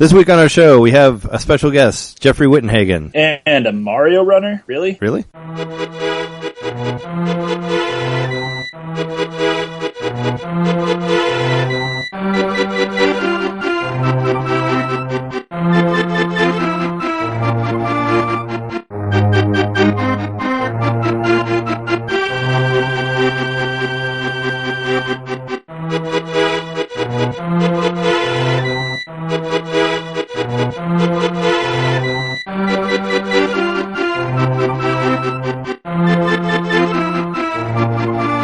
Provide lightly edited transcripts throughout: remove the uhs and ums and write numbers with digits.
This week on our show, we have a special guest, Jeffrey Wittenhagen. And a Mario runner? Really? Really?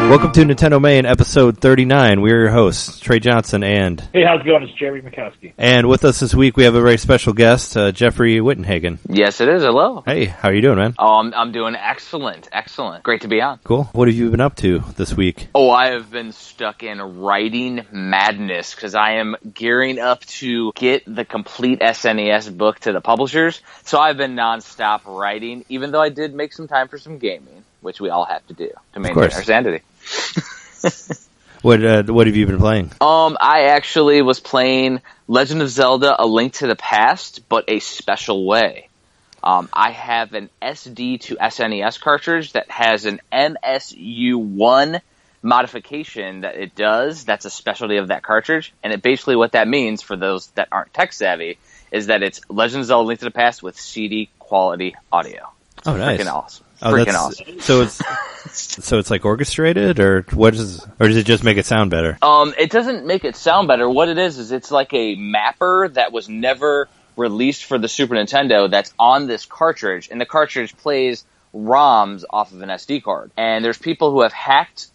Welcome to NintenDomain episode 39. We're your hosts, Trey Johnson and... Hey, how's it going? It's Jerry Mikowski. And with us this week, we have a very special guest, Jeffrey Wittenhagen. Yes, it is. Hello. Hey, how are you doing, man? Oh, I'm doing excellent. Excellent. Great to be on. Cool. What have you been up to this week? Oh, I have been stuck in writing madness because I am gearing up to get the complete SNES book to the publishers. So I've been nonstop writing, even though I did make some time for some gaming, which we all have to do to maintain our sanity. What have you been playing? I actually was playing Legend of Zelda: A Link to the Past, but a special way. I have an SD to SNES cartridge that has an MSU1 modification that it does. That's a specialty of that cartridge, and basically what that means for those that aren't tech savvy is that it's Legend of Zelda: A Link to the Past with CD quality audio. Oh, nice! Freaking awesome! Freaking awesome! So it's like orchestrated, or does it just make it sound better? It doesn't make it sound better. What it is it's like a mapper that was never released for the Super Nintendo that's on this cartridge, and the cartridge plays ROMs off of an SD card. And there's people who have hacked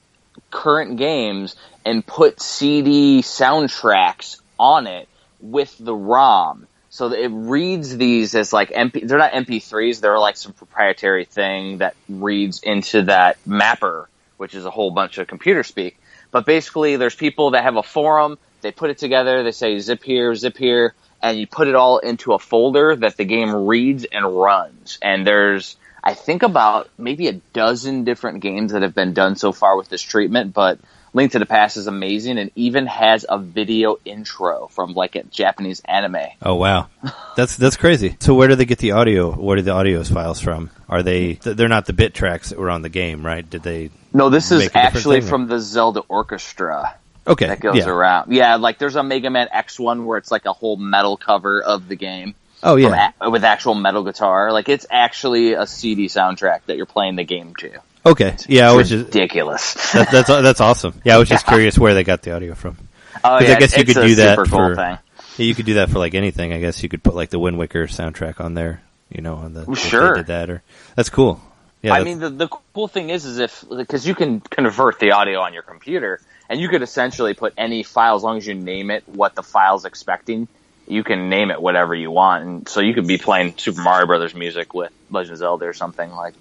current games and put CD soundtracks on it with the ROM. So it reads these as like they're not MP3s, they're like some proprietary thing that reads into that mapper, which is a whole bunch of computer speak. But basically there's people that have a forum, they put it together, they say zip here, and you put it all into a folder that the game reads and runs. And there's, I think, about maybe a dozen different games that have been done so far with this treatment, but Link to the Past is amazing and even has a video intro from like a Japanese anime. Oh wow, that's crazy. So where do they get the audio? What are the audio files from? Are they're not the bit tracks that were on the game, right? Did they? No, this is actually from the Zelda Orchestra. Okay, that goes around. Yeah, like there's a Mega Man X one where it's like a whole metal cover of the game. Oh yeah, with actual metal guitar. Like it's actually a CD soundtrack that you're playing the game to. Okay, yeah, it's ridiculous. That's awesome. Yeah, I was just curious where they got the audio from. Oh yeah, I guess you could do that super cool thing. Yeah, you could do that for like anything. I guess you could put like the Wind Waker soundtrack on there. You know, on the sure. If they did that, or that's cool. Yeah, I mean the cool thing is because you can convert the audio on your computer, and you could essentially put any file as long as you name it what the file's expecting. You can name it whatever you want, and so you could be playing Super Mario Brothers music with Legend of Zelda or something like.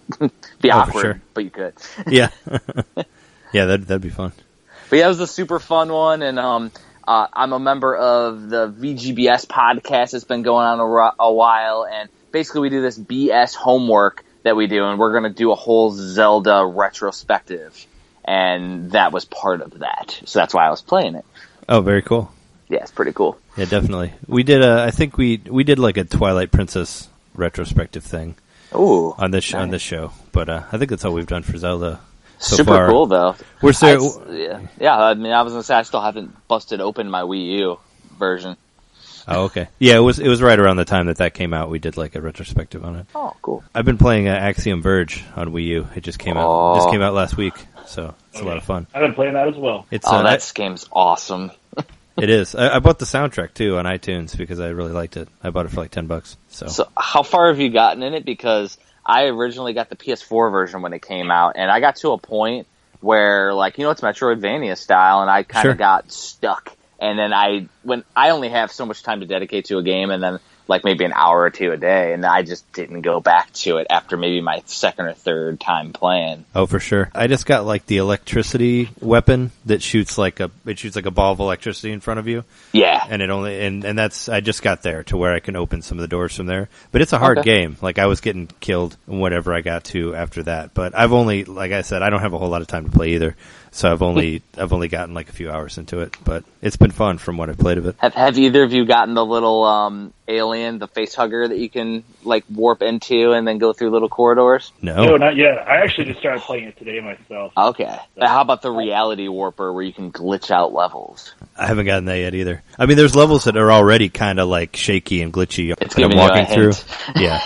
Be awkward, sure. But you could. Yeah, yeah, that'd be fun. But yeah, it was a super fun one, and I'm a member of the VGBS podcast. It's been going on a while, and basically we do this BS homework that we do, and we're going to do a whole Zelda retrospective, and that was part of that. So that's why I was playing it. Oh, very cool. Yeah, it's pretty cool. Yeah, definitely. We did I think we did like a Twilight Princess retrospective thing. Ooh, on this show, but I think that's all we've done for Zelda so super far. Cool though. We're still, yeah. I mean, I was gonna say I still haven't busted open my Wii U version. Oh, okay. Yeah, it was right around the time that came out. We did like a retrospective on it. Oh, cool. I've been playing Axiom Verge on Wii U. It just came out. Just came out last week, so it's a lot of fun. I've been playing that as well. That game's awesome. It is. I bought the soundtrack too on iTunes because I really liked it. I bought it for like $10. So how far have you gotten in it? Because I originally got the PS4 version when it came out, and I got to a point where, like, it's Metroidvania style, and I kind of got stuck. And then when I only have so much time to dedicate to a game, and then like maybe an hour or two a day, and I just didn't go back to it after maybe my second or third time playing. Oh, for sure. I just got like the electricity weapon that shoots like a ball of electricity in front of you. Yeah. And I just got there to where I can open some of the doors from there. But it's a hard game. Like, I was getting killed whatever I got to after that. But I've only, like I said, I don't have a whole lot of time to play either. So I've only gotten like a few hours into it, but it's been fun from what I've played of it. Have either of you gotten the little alien, the face hugger that you can like warp into and then go through little corridors? No, not yet. I actually just started playing it today myself. Okay. How about the reality warper where you can glitch out levels? I haven't gotten that yet either. I mean, there's levels that are already kind of like shaky and glitchy It's that I'm giving walking you a through. hint. Yeah.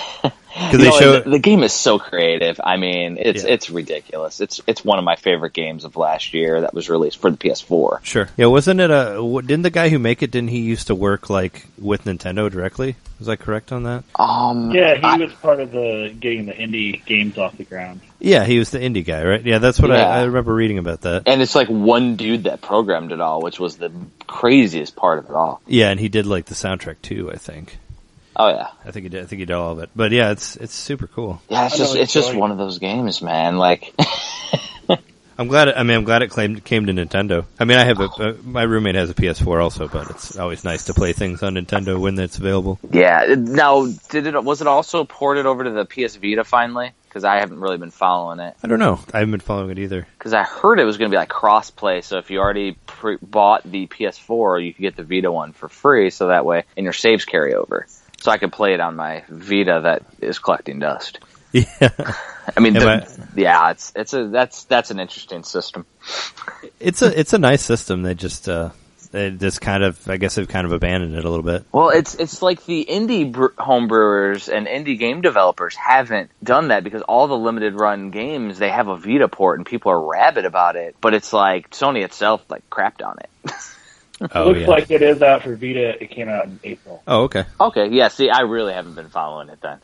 Because the game is so creative. I mean, it's ridiculous. It's one of my favorite games of last year that was released for the PS4. Sure. Yeah, wasn't it didn't the guy who didn't he used to work like with Nintendo directly? Was I correct on that? Yeah, he was part of getting the indie games off the ground. Yeah, he was the indie guy, right? Yeah, that's what I remember reading about that. And it's like one dude that programmed it all, which was the craziest part of it all. Yeah, and he did like the soundtrack too, I think. Oh yeah, I think he did all of it. But yeah, it's super cool. Yeah, it's just one of those games, man. Like, I'm glad it came to Nintendo. I mean, I have my roommate has a PS4 also, but it's always nice to play things on Nintendo when it's available. Yeah. Now, was it also ported over to the PS Vita finally? Because I haven't really been following it. I don't know. I haven't been following it either. Because I heard it was going to be like cross-play, so if you already bought the PS4, you could get the Vita one for free, so that way, and your saves carry over. So I could play it on my Vita that is collecting dust. Yeah. I mean, that's an interesting system. It's a nice system. They just kind of, I guess they've kind of abandoned it a little bit. Well, it's like the indie homebrewers and indie game developers haven't done that because all the limited run games, they have a Vita port and people are rabid about it. But it's like Sony itself like crapped on it. It looks like it is out for Vita. It came out in April. Oh, okay. Okay, yeah, see, I really haven't been following it then.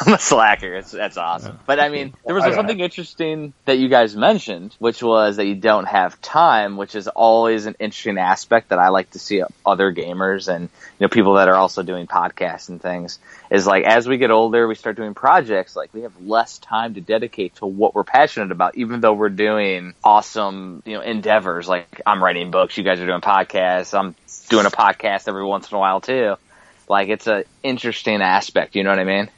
I'm a slacker. That's awesome. But, I mean, there was something interesting that you guys mentioned, which was that you don't have time, which is always an interesting aspect that I like to see other gamers and, people that are also doing podcasts and things, is like, as we get older, we start doing projects, like, we have less time to dedicate to what we're passionate about, even though we're doing awesome, endeavors, like, I'm writing books, you guys are doing podcasts, I'm doing a podcast every once in a while too. Like, it's an interesting aspect, you know what I mean?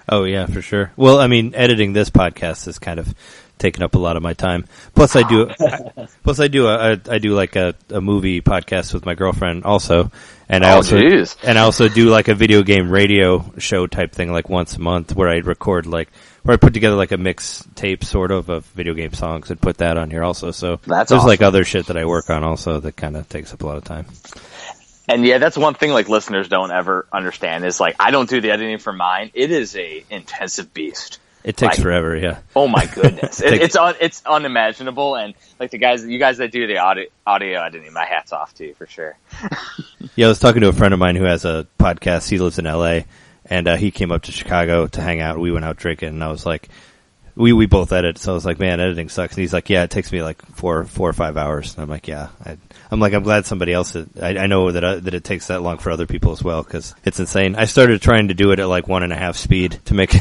Oh yeah, for sure. Well, I mean, editing this podcast has kind of taken up a lot of my time. Plus I do like a movie podcast with my girlfriend also. And I also do like a video game radio show type thing like once a month where I put together like a mixtape sort of video game songs and put that on here also. So there's awesome. Like other shit that I work on also that kind of takes up a lot of time. And yeah, that's one thing like listeners don't ever understand is like, I don't do the editing for mine. It is a intensive beast. It takes forever, yeah. Oh my goodness. It's unimaginable. And like you guys that do the audio editing, my hat's off to you for sure. Yeah, I was talking to a friend of mine who has a podcast. He lives in LA and he came up to Chicago to hang out. We went out drinking and I was like, we both edit. So I was like, man, editing sucks. And he's like, yeah, it takes me like 4 or 5 hours. And I'm like, yeah, I'm glad somebody else, I know that it takes that long for other people as well, because it's insane. I started trying to do it at like 1.5 speed to make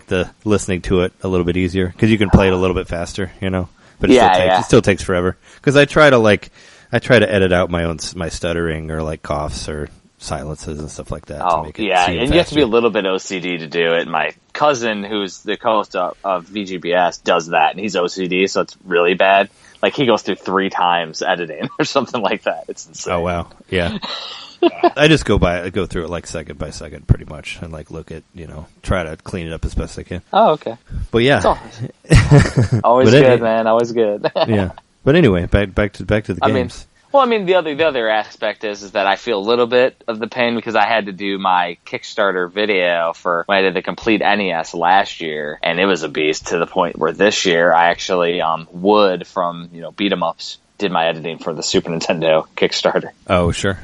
the listening to it a little bit easier, because you can play it a little bit faster, but it still takes forever. Because I try to edit out my stuttering or like coughs or silences and stuff like that. Oh, to make it yeah, seem and faster. you have to be a little bit OCD to do it. My cousin, who's the co-host of VGBS, does that, and he's OCD, so it's really bad. Like, he goes through 3 times editing or something like that. It's insane. Oh, wow. Yeah. I just go through it like second by second pretty much and like look at, try to clean it up as best I can. Oh, okay. But yeah. Always good, man. Always good. Yeah. But anyway, back to the games. The other aspect is that I feel a little bit of the pain because I had to do my Kickstarter video for when I did the complete NES last year, and it was a beast to the point where this year I actually Wood from Beat 'em Ups did my editing for the Super Nintendo Kickstarter. Oh, sure.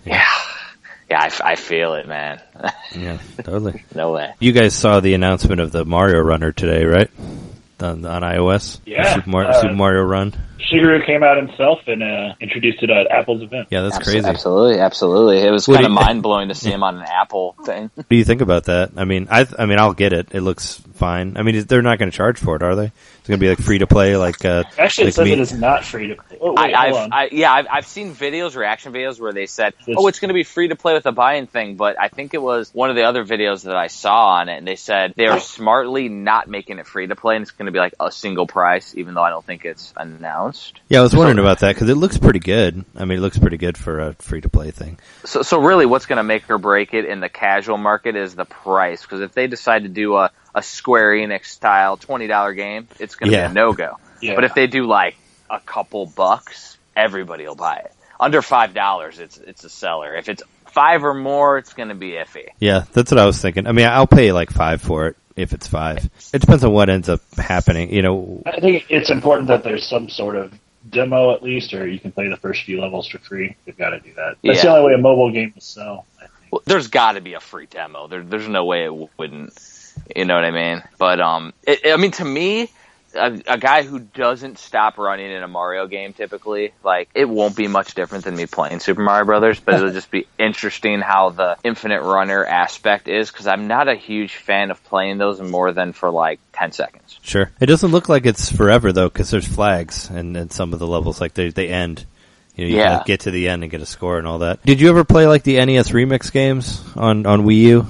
Yeah, I feel it, man. Yeah, totally. No way. You guys saw the announcement of the Mario Runner today, right? On iOS? Yeah. Super Mario Run. Shigeru came out himself and introduced it at Apple's event. Yeah, that's crazy. Absolutely. It was kind of mind blowing to see him on an Apple thing. What do you think about that? I mean, I'll get it. It looks fine. I mean, they're not going to charge for it, are they? It's going to be like free to play. Actually, it says it is not free to play. Oh, wait, I've seen reaction videos where they said, it's going to be free to play with a buy-in thing. But I think it was one of the other videos that I saw on it, and they said they are smartly not making it free to play, and it's going to be like a single price, even though I don't think it's announced. Yeah, I was wondering about that because it looks pretty good. I mean, it looks pretty good for a free to play thing. So really, what's going to make or break it in the casual market is the price. Because if they decide to do a Square Enix style $20 game, it's going to be a no-go. Yeah. But if they do like a couple bucks, everybody will buy it. Under $5, it's a seller. If it's $5 or more, it's going to be iffy. Yeah, that's what I was thinking. I mean, I'll pay like $5 for it if it's $5. It depends on what ends up happening. I think it's important that there's some sort of demo at least, or you can play the first few levels for free. They've got to do that. That's the only way a mobile game will sell, I think. Well, there's got to be a free demo. There's no way it wouldn't. You know what I mean? But to me, a guy who doesn't stop running in a Mario game typically, like, it won't be much different than me playing Super Mario Brothers, but it'll just be interesting how the infinite runner aspect is, because I'm not a huge fan of playing those more than for like 10 seconds. Sure. It doesn't look like it's forever though, because there's flags and some of the levels, like they end. You gotta get to the end and get a score and all that. Did you ever play like the NES remix games on Wii U?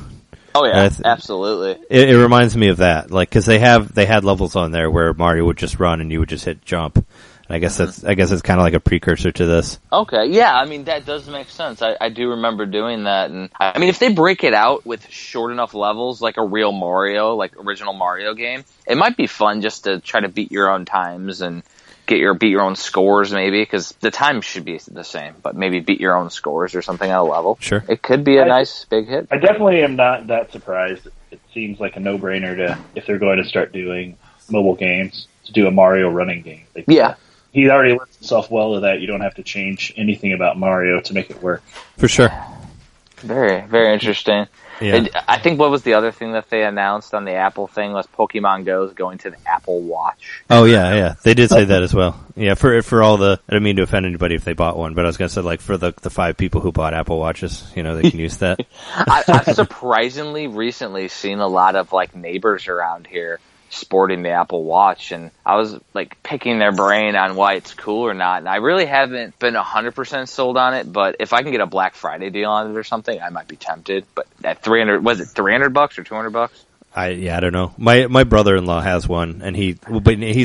Oh yeah, absolutely. It reminds me of that, like, because they had levels on there where Mario would just run and you would just hit jump. And I guess it's kind of like a precursor to this. Okay, yeah, I mean that does make sense. I do remember doing that, and I mean if they break it out with short enough levels, like a real Mario, like original Mario game, it might be fun just to try to beat your own times and beat your own scores, maybe, because the time should be the same, but maybe beat your own scores or something at a level. Sure. It could be a nice big hit. I definitely am not that surprised. It seems like a no-brainer if they're going to start doing mobile games, to do a Mario running game. Yeah. He already lends himself well to that. You don't have to change anything about Mario to make it work. For sure. Very, very interesting. Yeah. I think what was the other thing that they announced on the Apple thing was Pokemon Go is going to the Apple Watch. Oh yeah. They did say that as well. Yeah, for all the, I don't mean to offend anybody if they bought one, but I was going to say, like, for the 5 people who bought Apple Watches, they can use that. I've surprisingly recently seen a lot of like neighbors around here sporting the Apple Watch, and I was like picking their brain on why it's cool or not, and I really haven't been 100% sold on it, but if I can get a Black Friday deal on it or something, I might be tempted. But at $300 or $200? I don't know. My brother-in-law has one, and he's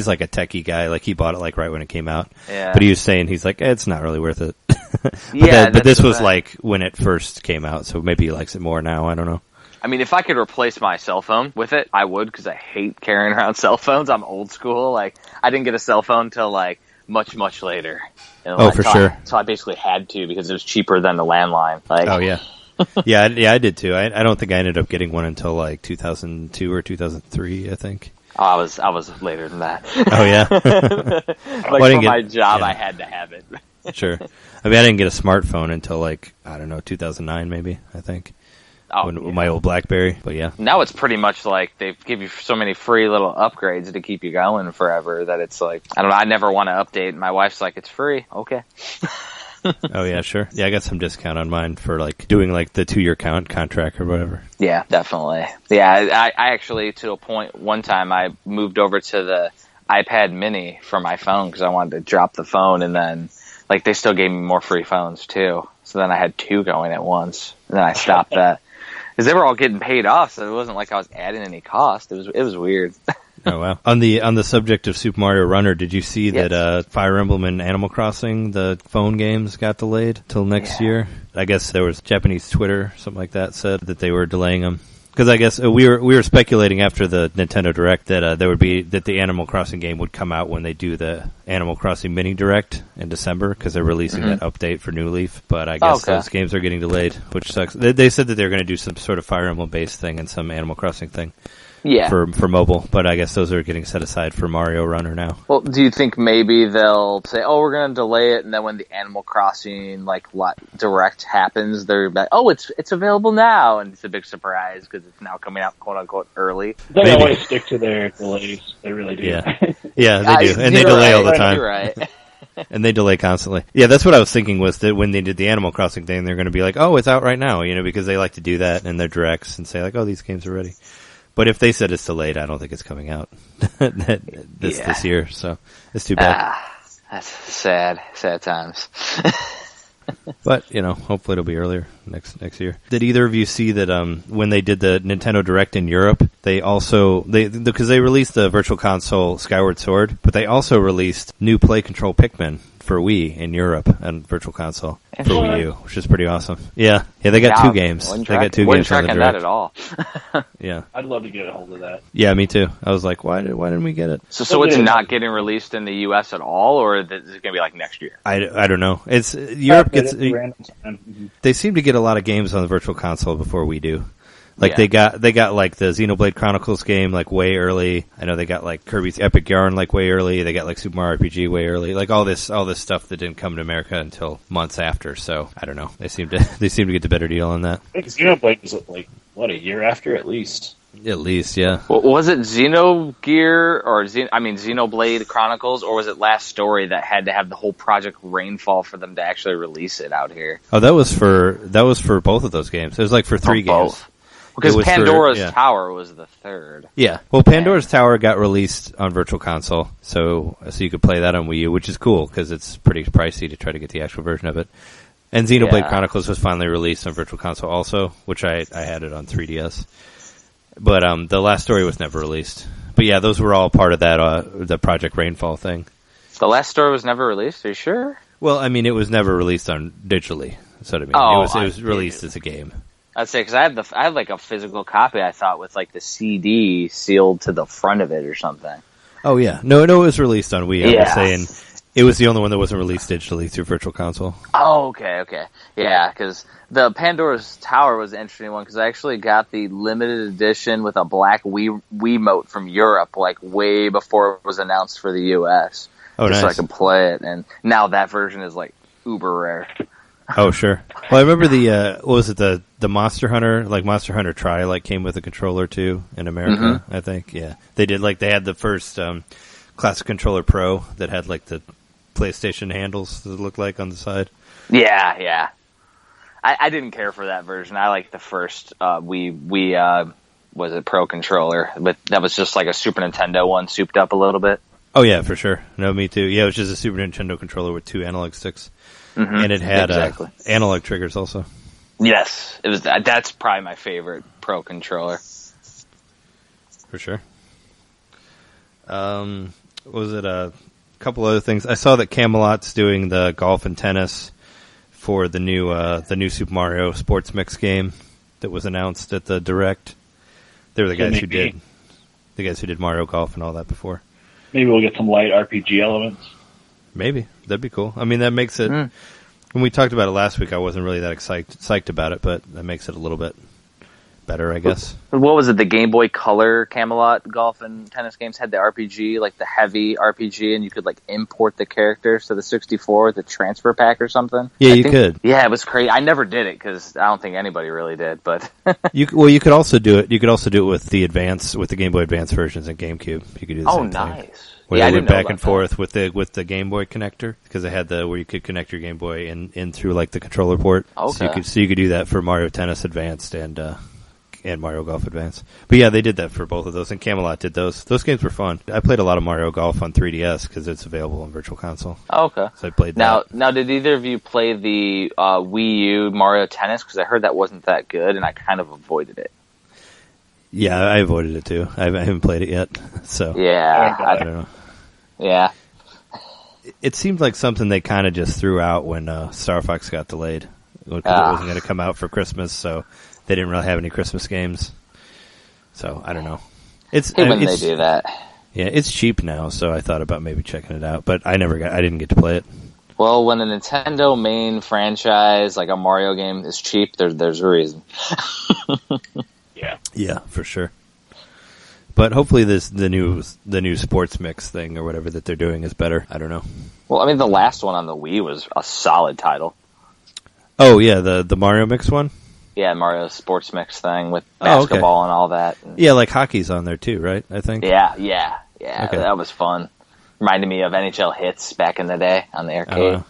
like a techie guy. Like, he bought it like right when it came out. Yeah. But he was saying, he's like, it's not really worth it. But this was like when it first came out, so maybe he likes it more now. I don't know. I mean, if I could replace my cell phone with it, I would, because I hate carrying around cell phones. I'm old school. Like, I didn't get a cell phone till like much later. For sure. So I basically had to, because it was cheaper than the landline. Like, oh yeah. Yeah, I did too. I don't think I ended up getting one until like 2002 or 2003, I think. Oh, I was later than that. Oh yeah. For my job, I had to have it. Sure. I mean, I didn't get a smartphone until like, I don't know, 2009 maybe, I think. My old BlackBerry, but yeah. Now it's pretty much like they give you so many free little upgrades to keep you going forever that it's like, I don't know, I never want to update. My wife's like, it's free. Okay. Oh yeah, sure. Yeah, I got some discount on mine for like doing like the 2-year contract or whatever. Yeah, definitely. Yeah, I actually, to a point, one time I moved over to the iPad mini for my phone because I wanted to drop the phone, and then like they still gave me more free phones too. So then I had 2 going at once, and then I stopped that. Because they were all getting paid off, so it wasn't like I was adding any cost. It was weird. Oh wow! On the subject of Super Mario Runner, did you see that Fire Emblem and Animal Crossing, the phone games, got delayed till next year? I guess there was Japanese Twitter, something like that, said that they were delaying them. Because I guess we were speculating after the Nintendo Direct that that the Animal Crossing game would come out when they do the Animal Crossing Mini Direct in December, because they're releasing that update for New Leaf. But I guess those games are getting delayed, which sucks. They said that they were going to do some sort of Fire Emblem based thing and some Animal Crossing thing. Yeah. For mobile, but I guess those are getting set aside for Mario Runner now. Well, do you think maybe they'll say, "Oh, we're going to delay it," and then when the Animal Crossing Direct happens, they're like, "Oh, it's available now," and it's a big surprise because it's now coming out quote unquote early. They always stick to their delays. They really do. Yeah, they do, and they delay all the time. You're right. And they delay constantly. Yeah, that's what I was thinking was that when they did the Animal Crossing thing, they're going to be like, oh, it's out right now, because they like to do that in their directs and say like, oh, these games are ready. But if they said it's delayed, I don't think it's coming out this year, so it's too bad. That's sad times. But, hopefully it'll be earlier next year. Did either of you see that when they did the Nintendo Direct in Europe, they also, because they released the Virtual Console Skyward Sword, but they also released new Play Control Pikmin for Wii in Europe and Virtual Console for Wii U, which is pretty awesome. Yeah, they got 2 games. They got 2 games on the Direct. That at all. Yeah. I'd love to get a hold of that. Yeah, me too. I was like, why didn't we get it? So it's not getting released in the US at all, or is it going to be like next year? I don't know. It's Europe gets. They seem to get a lot of games on the Virtual Console before we do. Like they got like the Xenoblade Chronicles game like way early. I know they got like Kirby's Epic Yarn like way early. They got like Super Mario RPG way early. Like all this stuff that didn't come to America until months after. So I don't know. They seem to get the better deal on that. I think Xenoblade was like a year after at least. At least, yeah. Well, was it Xenogear or Xenoblade Chronicles, or was it Last Story that had to have the whole Project Rainfall for them to actually release it out here? Oh, that was for both of those games. It was like for 3 games. Both. Because Pandora's Tower was the third. Yeah. Well, Pandora's Tower got released on Virtual Console, so you could play that on Wii U, which is cool because it's pretty pricey to try to get the actual version of it. And Xenoblade Chronicles was finally released on Virtual Console also, which I had it on 3DS. But the Last Story was never released. But yeah, those were all part of that the Project Rainfall thing. The Last Story was never released? Are you sure? Well, I mean, it was never released on digitally. That's what I mean. It was released as a game. I'd say because I have like a physical copy. I thought with like the CD sealed to the front of it or something. Oh yeah, no, it was released on Wii. I was saying it was the only one that wasn't released digitally through Virtual Console. Oh, okay, yeah, because the Pandora's Tower was an interesting one because I actually got the limited edition with a black Wiimote from Europe, like way before it was announced for the US. Oh, nice. So I could play it, and now that version is like uber rare. Oh, sure. Well, I remember what was it, the Monster Hunter, like Monster Hunter Tri, like came with a controller too in America, I think. Yeah. They did, like, they had the first, Classic Controller Pro that had, like, the PlayStation handles that it looked like on the side. Yeah. I didn't care for that version. I liked the first, was it Pro Controller, but that was just like a Super Nintendo one souped up a little bit. Oh, yeah, for sure. No, me too. Yeah, it was just a Super Nintendo controller with 2 analog sticks. And it had analog triggers also. Yes, it was. That's probably my favorite Pro controller. For sure. Was it a couple other things? I saw that Camelot's doing the golf and tennis for the new Super Mario Sports Mix game that was announced at the Direct. They were the guys who did Mario Golf and all that before. Maybe we'll get some light RPG elements. Maybe. That'd be cool. I mean, that makes it... When we talked about it last week, I wasn't really that psyched about it, but that makes it a little bit better, I guess. What was it? The Game Boy Color Camelot golf and tennis games had the RPG, like the heavy RPG, and you could like import the characters to the 64 with a transfer pack or something. Yeah, you could. Yeah, it was crazy. I never did it because I don't think anybody really did. But you could also do it. You could also do it with the Game Boy Advance versions and GameCube. You could do the same thing. Nice. Where they went back and forth with the Game Boy connector because they had where you could connect your Game Boy in through like the controller port. Okay. So you could do that for Mario Tennis Advanced and Mario Golf Advance. But yeah, they did that for both of those, and Camelot did those. Those games were fun. I played a lot of Mario Golf on 3DS because it's available on Virtual Console. Okay. So I played that. Now, did either of you play the Wii U Mario Tennis? Because I heard that wasn't that good, and I kind of avoided it. Yeah, I avoided it too. I haven't played it yet, so yeah, I don't know. Yeah. It seemed like something they kind of just threw out when Star Fox got delayed. Because it wasn't going to come out for Christmas, so they didn't really have any Christmas games. So, I don't know. They do that. Yeah, it's cheap now, so I thought about maybe checking it out, but I didn't get to play it. Well, when a Nintendo main franchise, like a Mario game, is cheap, there's a reason. Yeah. Yeah, for sure. But hopefully the new sports mix thing or whatever that they're doing is better. I don't know. Well, I mean, the last one on the Wii was a solid title. Oh, yeah, the Mario Mix one? Yeah, Mario Sports Mix thing with basketball and all that. Yeah, like hockey's on there too, right? I think. Yeah. Okay. That was fun. reminded me of NHL Hits back in the day on the arcade.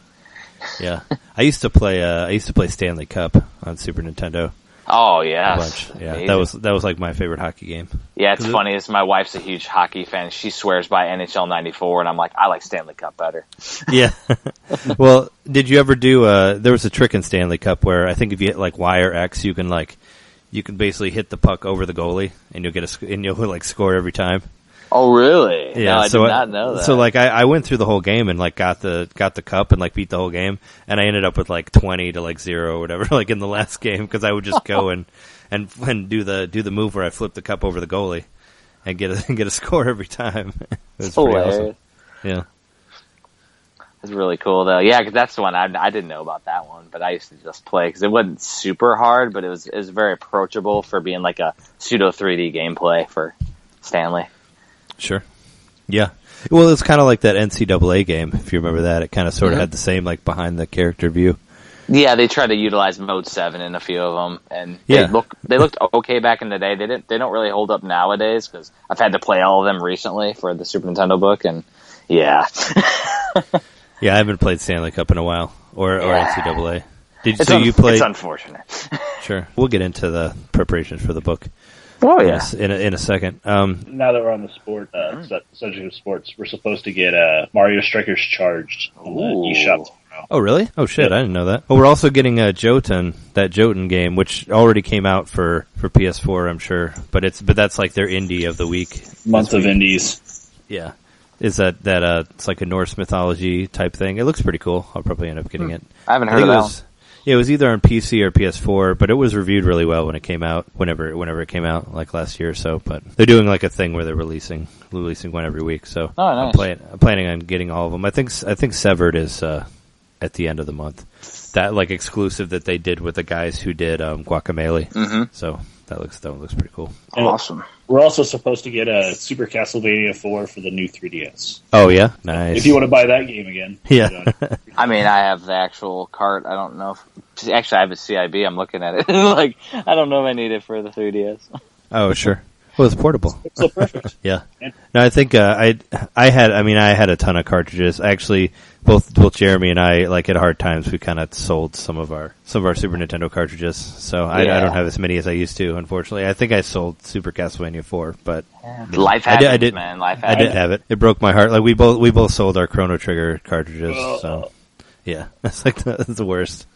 Yeah, I used to play Stanley Cup on Super Nintendo. Oh yeah, a bunch. Yeah, that was like my favorite hockey game. Yeah, it's funny. My wife's a huge hockey fan. She swears by NHL '94, and I'm like, I like Stanley Cup better. Yeah. Well, did you ever do? There was a trick in Stanley Cup where I think if you hit like Y or X, you can basically hit the puck over the goalie, and you'll score every time. Oh really? Yeah, no, I did not know that. So I went through the whole game and got the cup and beat the whole game, and I ended up with 20 to 0 or whatever in the last game because I would just go and do the move where I flip the cup over the goalie and get a score every time. It was pretty awesome. Yeah, it's really cool though. Yeah, because that's the one I didn't know about that one, but I used to just play because it wasn't super hard, but it was very approachable for being like a pseudo 3D gameplay for Stanley. Sure. Yeah. Well, it's kind of like that NCAA game, if you remember that. It kind of sort of had the same, behind the character view. Yeah, they tried to utilize Mode 7 in a few of them, and they looked okay back in the day. They don't really hold up nowadays, because I've had to play all of them recently for the Super Nintendo book, and yeah. Yeah, I haven't played Stanley Cup in a while, or NCAA. It's unfortunate. Sure. We'll get into the preparations for the book. Oh yeah, in a second. Now that we're on the subject of sports, we're supposed to get Mario Strikers Charged on the eShop tomorrow. Oh really? Oh shit, I didn't know that. Well, we're also getting Jotun, that Jotun game, which already came out for PS4, I'm sure. But that's like their indie of the week. Month of indies. Yeah. Is that it's like a Norse mythology type thing? It looks pretty cool. I'll probably end up getting it. I haven't heard of that. Yeah, it was either on PC or PS4, but it was reviewed really well when it came out, whenever it came out, last year or so. But they're doing a thing where they're releasing one every week. So nice. I'm planning on getting all of them. I think Severed is at the end of the month. That exclusive that they did with the guys who did Guacamelee. Mm-hmm. So that looks pretty cool. Awesome. We're also supposed to get a Super Castlevania 4 for the new 3DS. Oh yeah, nice. If you want to buy that game again. Yeah. I mean, I have the actual cart. I don't know. Actually, I have a CIB. I'm looking at it. I don't know if I need it for the 3DS. Oh sure. Well, it's portable. It's so perfect. Yeah. No, I think I had a ton of cartridges. Actually, both Jeremy and I, at Hard Times, we kind of sold some of our Super Nintendo cartridges. So I don't have as many as I used to, unfortunately. I think I sold Super Castlevania 4, but life happens, man. Life happens. I did have it. It broke my heart. We both sold our Chrono Trigger cartridges. So yeah, that's that's the worst.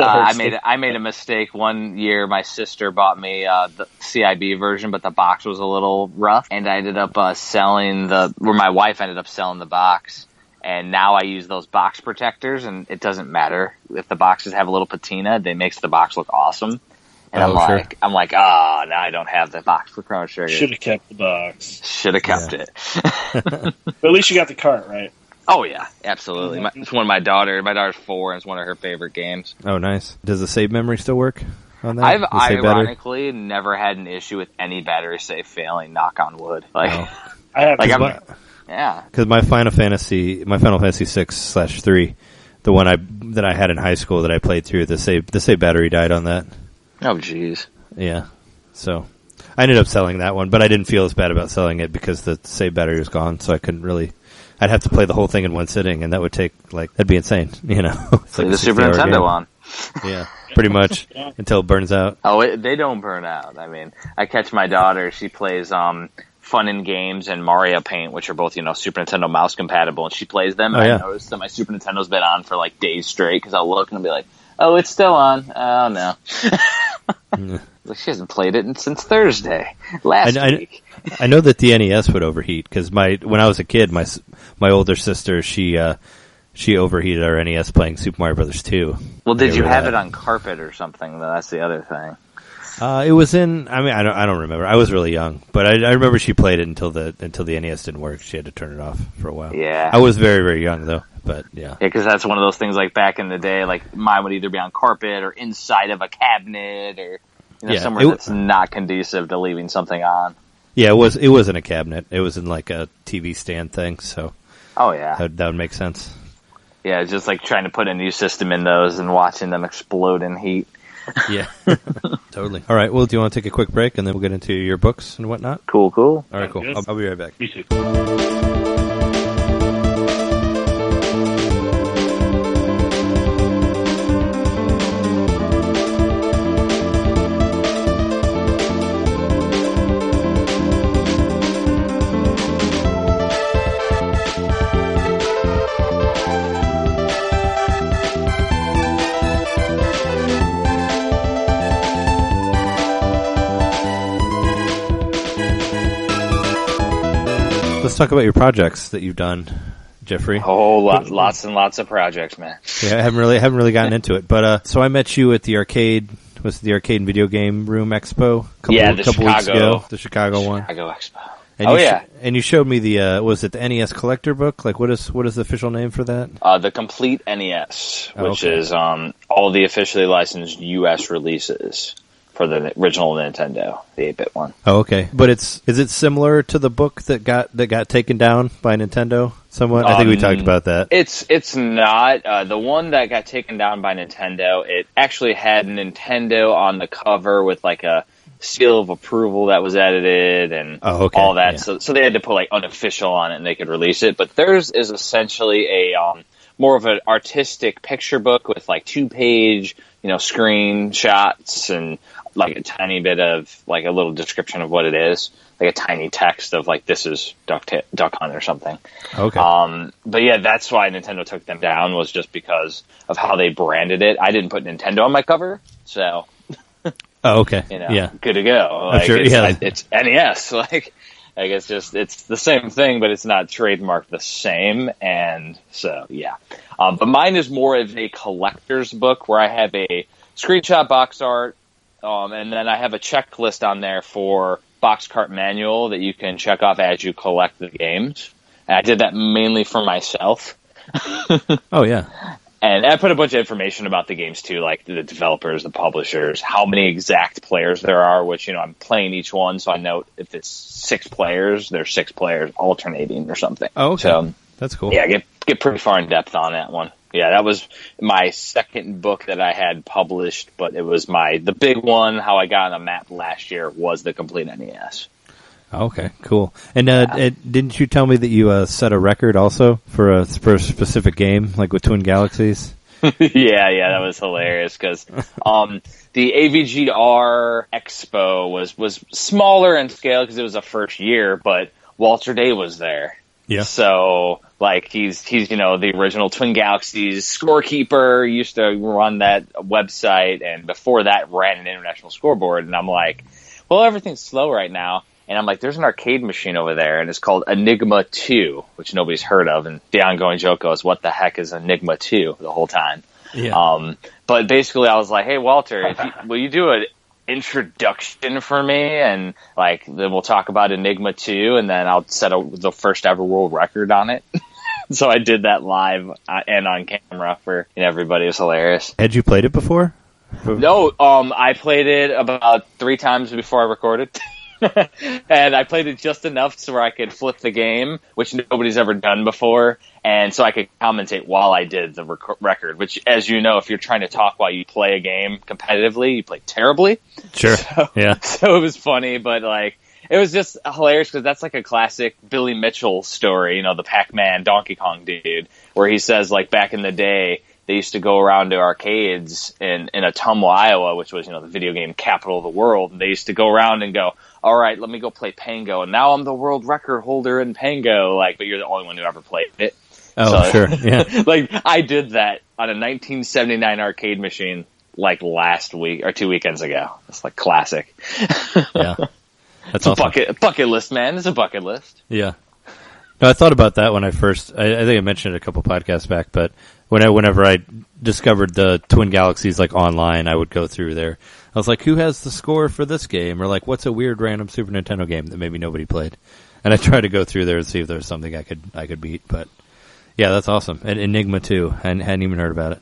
I made a mistake one year. My sister bought me the CIB version, but the box was a little rough, and I ended up my wife ended up selling the box. And now I use those box protectors, and it doesn't matter if the boxes have a little patina; they makes the box look awesome. And I'm like, now I don't have the box for Chrono Trigger. Should have kept the box. Should have kept it. But at least you got the cart, right? Oh yeah, absolutely. It's one of my daughter's 4, and it's one of her favorite games. Oh, nice. Does the save memory still work on that? I've ironically never had an issue with any battery save failing. Knock on wood. I have. Yeah. Because my Final Fantasy 6/3, the one that I had in high school that I played through, the save battery died on that. Oh jeez. Yeah. So I ended up selling that one, but I didn't feel as bad about selling it because the save battery was gone, so I couldn't really. I'd have to play the whole thing in one sitting, and that would take, that'd be insane, It's the Super Nintendo one. Yeah, pretty much, until it burns out. Oh, they don't burn out. I mean, I catch my daughter, she plays Fun and Games and Mario Paint, which are both, Super Nintendo mouse compatible, and she plays them, and I noticed that my Super Nintendo's been on for, days straight, because I'll look and I'll be like, oh, it's still on. Oh, no. She hasn't played it since Thursday, last week. I know that the NES would overheat because when I was a kid, my older sister she overheated our NES playing Super Mario Brothers 2. Well, did you have it on carpet or something? That's the other thing. It was in. I mean, I don't remember. I was really young, but I remember she played it until the NES didn't work. She had to turn it off for a while. Yeah, I was very very young though. But yeah, because that's one of those things. Back in the day, mine would either be on carpet or inside of a cabinet or somewhere that's not conducive to leaving something on. Yeah, it was in a cabinet. It was in a TV stand thing. So, oh yeah, that would make sense. Yeah, it's just trying to put a new system in those and watching them explode in heat. Yeah, totally. All right. Well, do you want to take a quick break and then we'll get into your books and whatnot? Cool. All right, cool. I'll be right back. You too. talk about your projects that you've done, Jeffrey. Lots and lots of projects, man. Yeah, I haven't really gotten into it, but so I met you at the arcade. Was it the Arcade and Video Game Room Expo? The couple weeks ago, the Chicago one. Chicago Expo. And and you showed me the was it the NES collector book? Like what is the official name for that? The Complete NES, which is all the officially licensed U.S. releases for the original Nintendo, the 8-bit one. Oh, okay. But is it similar to the book that got taken down by Nintendo somewhat? I think we talked about that. It's not. The one that got taken down by Nintendo, it actually had Nintendo on the cover with like a seal of approval that was edited and all that. Yeah. So they had to put like unofficial on it and they could release it. But theirs is essentially a more of an artistic picture book with like 2-page, screenshots and like a tiny bit of like a little description of what it is, like a tiny text of like this is Duck Hunt or something. Okay. But yeah, that's why Nintendo took them down, was just because of how they branded it. I didn't put Nintendo on my cover, so. Oh, okay. Yeah. Good to go. Like, sure, it's NES. Like it's the same thing, but it's not trademarked the same. And so, yeah. But mine is more of a collector's book where I have a screenshot box art, and then I have a checklist on there for box cart manual that you can check off as you collect the games. And I did that mainly for myself. Oh, yeah. And I put a bunch of information about the games too, like the developers, the publishers, how many exact players there are, which, I'm playing each one, so I know if it's 6 players, there's 6 players alternating or something. Oh, okay. So, that's cool. Yeah, get pretty far in depth on that one. Yeah, that was my second book that I had published, but it was the big one, how I got on a map last year, was the Complete NES. Okay, cool. And didn't you tell me that you set a record also for a specific game, like with Twin Galaxies? yeah, that was hilarious because the AVGR Expo was smaller in scale because it was a first year, but Walter Day was there. Yeah. So like he's the original Twin Galaxies scorekeeper, used to run that website, and before that ran an international scoreboard. And I'm like, well, everything's slow right now. And I'm like, there's an arcade machine over there, and it's called Enigma 2, which nobody's heard of. And the ongoing joke goes, what the heck is Enigma 2 the whole time? Yeah. But basically I was like, hey, Walter, will you do an introduction for me? And like, then we'll talk about Enigma 2, and then I'll set the first ever world record on it. So I did that live and on camera for everybody. It was hilarious. Had you played it before? No, I played it about 3 times before I recorded. And I played it just enough so where I could flip the game, which nobody's ever done before, and so I could commentate while I did the record, which, as you know, if you're trying to talk while you play a game competitively, you play terribly. Sure. Yeah. So it was funny, but like, it was just hilarious because that's like a classic Billy Mitchell story, the Pac-Man Donkey Kong dude, where he says like back in the day, they used to go around to arcades in Ottumwa, Iowa, which was, the video game capital of the world. And they used to go around and go, all right, let me go play Pango. And now I'm the world record holder in Pango. Like, but you're the only one who ever played it. Oh, so, sure. Yeah. Like, I did that on a 1979 arcade machine, like last week or 2 weekends ago. It's like classic. Yeah. That's awesome. A bucket list, man. It's a bucket list. Yeah. No, I thought about that when I first, I think I mentioned it a couple podcasts back, but whenever I discovered the Twin Galaxies like online, I would go through there. I was like, who has the score for this game? Or like, what's a weird random Super Nintendo game that maybe nobody played? And I tried to go through there and see if there was something I could beat. But yeah, that's awesome. And Enigma 2, I hadn't even heard about it.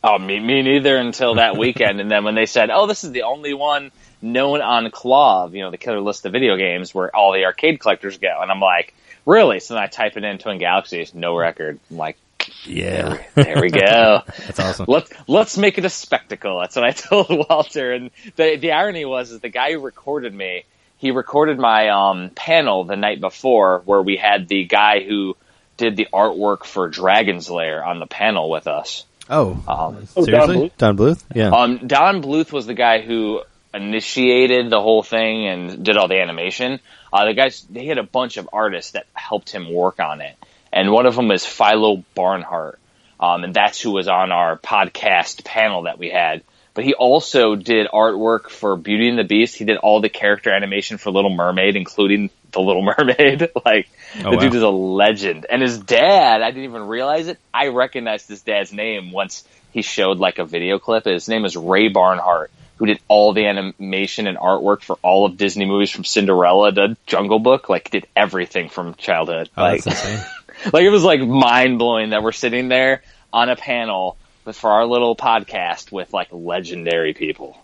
Oh, me neither until that weekend. And then when they said, oh, this is the only one known on KLOV, the killer list of video games where all the arcade collectors go. And I'm like, really? So then I type it in Twin Galaxies, no record. I'm like, yeah, there we go. That's awesome. Let's make it a spectacle. That's what I told Walter. And the irony was the guy who recorded me, he recorded my panel the night before where we had the guy who did the artwork for Dragon's Lair on the panel with us. Oh, seriously? Don Bluth? Yeah. Don Bluth was the guy who initiated the whole thing and did all the animation. The guys, they had a bunch of artists that helped him work on it. And one of them is Philo Barnhart. And that's who was on our podcast panel that we had but he also did artwork for Beauty and the Beast. He did all the character animation for Little Mermaid, including the Little Mermaid. Like, the dude is a legend. And his dad, I didn't even realize it. I recognized his dad's name once he showed like a video clip. His name is Ray Barnhart, who did all the animation and artwork for all of Disney movies from Cinderella to Jungle Book. Like, did everything from childhood. Oh, like, that's insane. Like, it was like mind blowing that we're sitting there on a panel for our little podcast with like legendary people.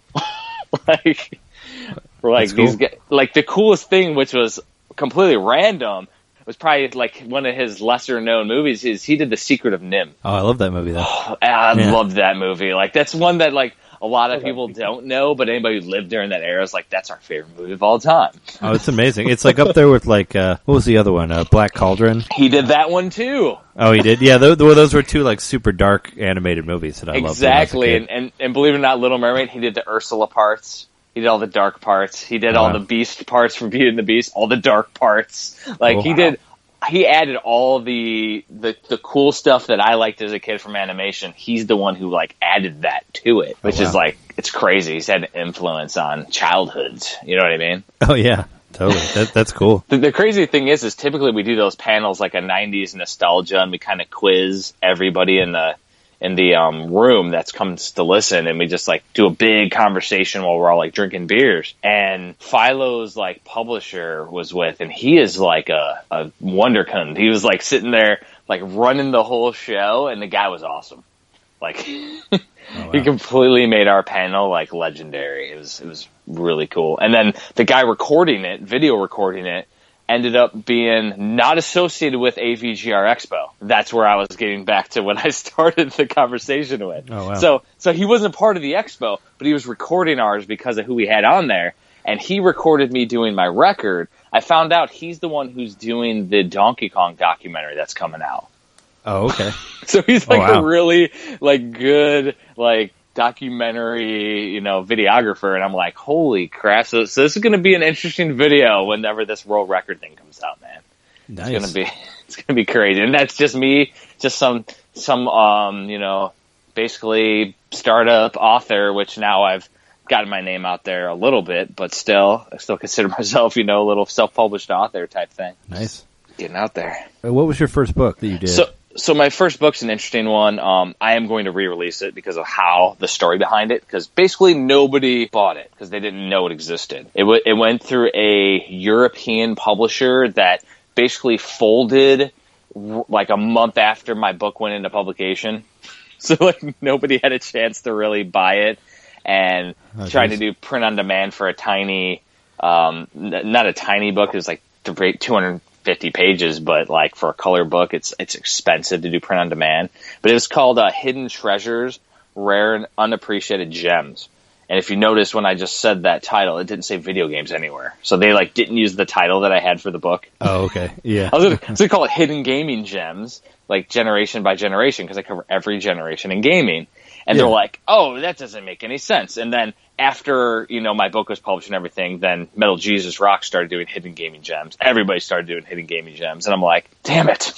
like these guys, like the coolest thing, which was completely random, was probably like one of his lesser known movies, is he did The Secret of Nim. Oh, I love that movie though. I loved that movie. Like, that's one that like a lot of people don't know, but anybody who lived during that era is like, that's our favorite movie of all time. Oh, it's amazing. It's like up there with like, what was the other one? Black Cauldron? He did that one too. Oh, he did? Yeah, those were two like super dark animated movies that I loved. Exactly. And believe it or not, Little Mermaid, he did the Ursula parts. He did all the dark parts. He did all the Beast parts for Beauty and the Beast, all the dark parts. Like, he added all the cool stuff that I liked as a kid from animation. He's the one who like added that to it, which is like, it's crazy. He's had an influence on childhoods. You know what I mean? Oh yeah, totally. That's cool. The crazy thing is typically we do those panels like a 90s nostalgia, and we kind of quiz everybody in the room that's comes to listen, and we just like do a big conversation while we're all like drinking beers. And Philo's like publisher was with, and he is like a wonderkind. He was like sitting there like running the whole show, and the guy was awesome. Like, he completely made our panel like legendary. It was really cool. And then the guy video recording it, ended up being not associated with AVGR Expo. That's where I was getting back to when I started the conversation with. Oh, wow. So he wasn't part of the expo, but he was recording ours because of who we had on there. And he recorded me doing my record. I found out he's the one who's doing the Donkey Kong documentary that's coming out. Oh, okay. So he's like a really like good like documentary, videographer, and I'm like, holy crap! So this is going to be an interesting video whenever this world record thing comes out, man. Nice. It's gonna be crazy, and that's just me, just some basically startup author, which now I've gotten my name out there a little bit, but I still consider myself, a little self-published author type thing. Nice. Getting out there. What was your first book that you did? So my first book's an interesting one. I am going to re-release it because of the story behind it, because basically nobody bought it because they didn't know it existed. It went through a European publisher that basically folded like a month after my book went into publication. So like nobody had a chance to really buy it, and trying to do print on demand for a tiny, not a tiny book. It was like 250 pages, but like for a color book, it's expensive to do print on demand. But it was called Hidden Treasures, Rare and Unappreciated Gems. And if you notice, when I just said that title, it didn't say video games anywhere. So they like didn't use the title that I had for the book. Oh, okay. Yeah. I was going to call it Hidden Gaming Gems, like generation by generation, because I cover every generation in gaming. And they're like, oh, that doesn't make any sense. And then after, my book was published and everything, then Metal Jesus Rock started doing Hidden Gaming Gems. Everybody started doing Hidden Gaming Gems. And I'm like, damn it.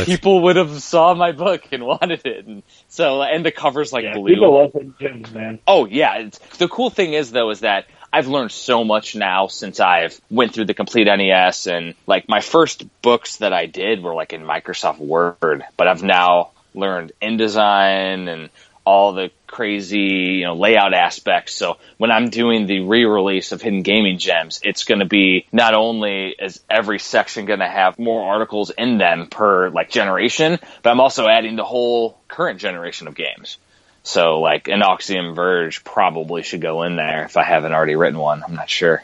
People would have saw my book and wanted it. And so, and the cover's like blue. People love Hidden Gems, man. Oh, yeah. The cool thing is, though, is that I've learned so much now since I've went through the complete NES. And like my first books that I did were like in Microsoft Word, but I've now learned InDesign and all the crazy, layout aspects. So when I'm doing the re-release of Hidden Gaming Gems, it's going to be not only is every section going to have more articles in them per like generation, but I'm also adding the whole current generation of games. So like an Axiom Verge probably should go in there if I haven't already written one. I'm not sure.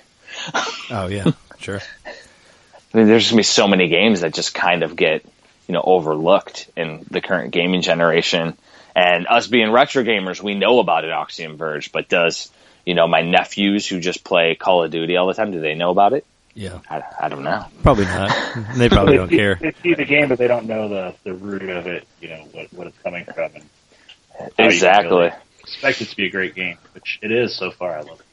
Oh yeah, sure. I mean, there's going to be so many games that just kind of get overlooked in the current gaming generation. And us being retro gamers, we know about an Axiom Verge, but does, my nephews who just play Call of Duty all the time, do they know about it? Yeah. I don't know. Probably not. They probably don't care. They see the game, but they don't know the root of it, what it's coming from. And exactly. Really expect it to be a great game, which it is so far. I love it.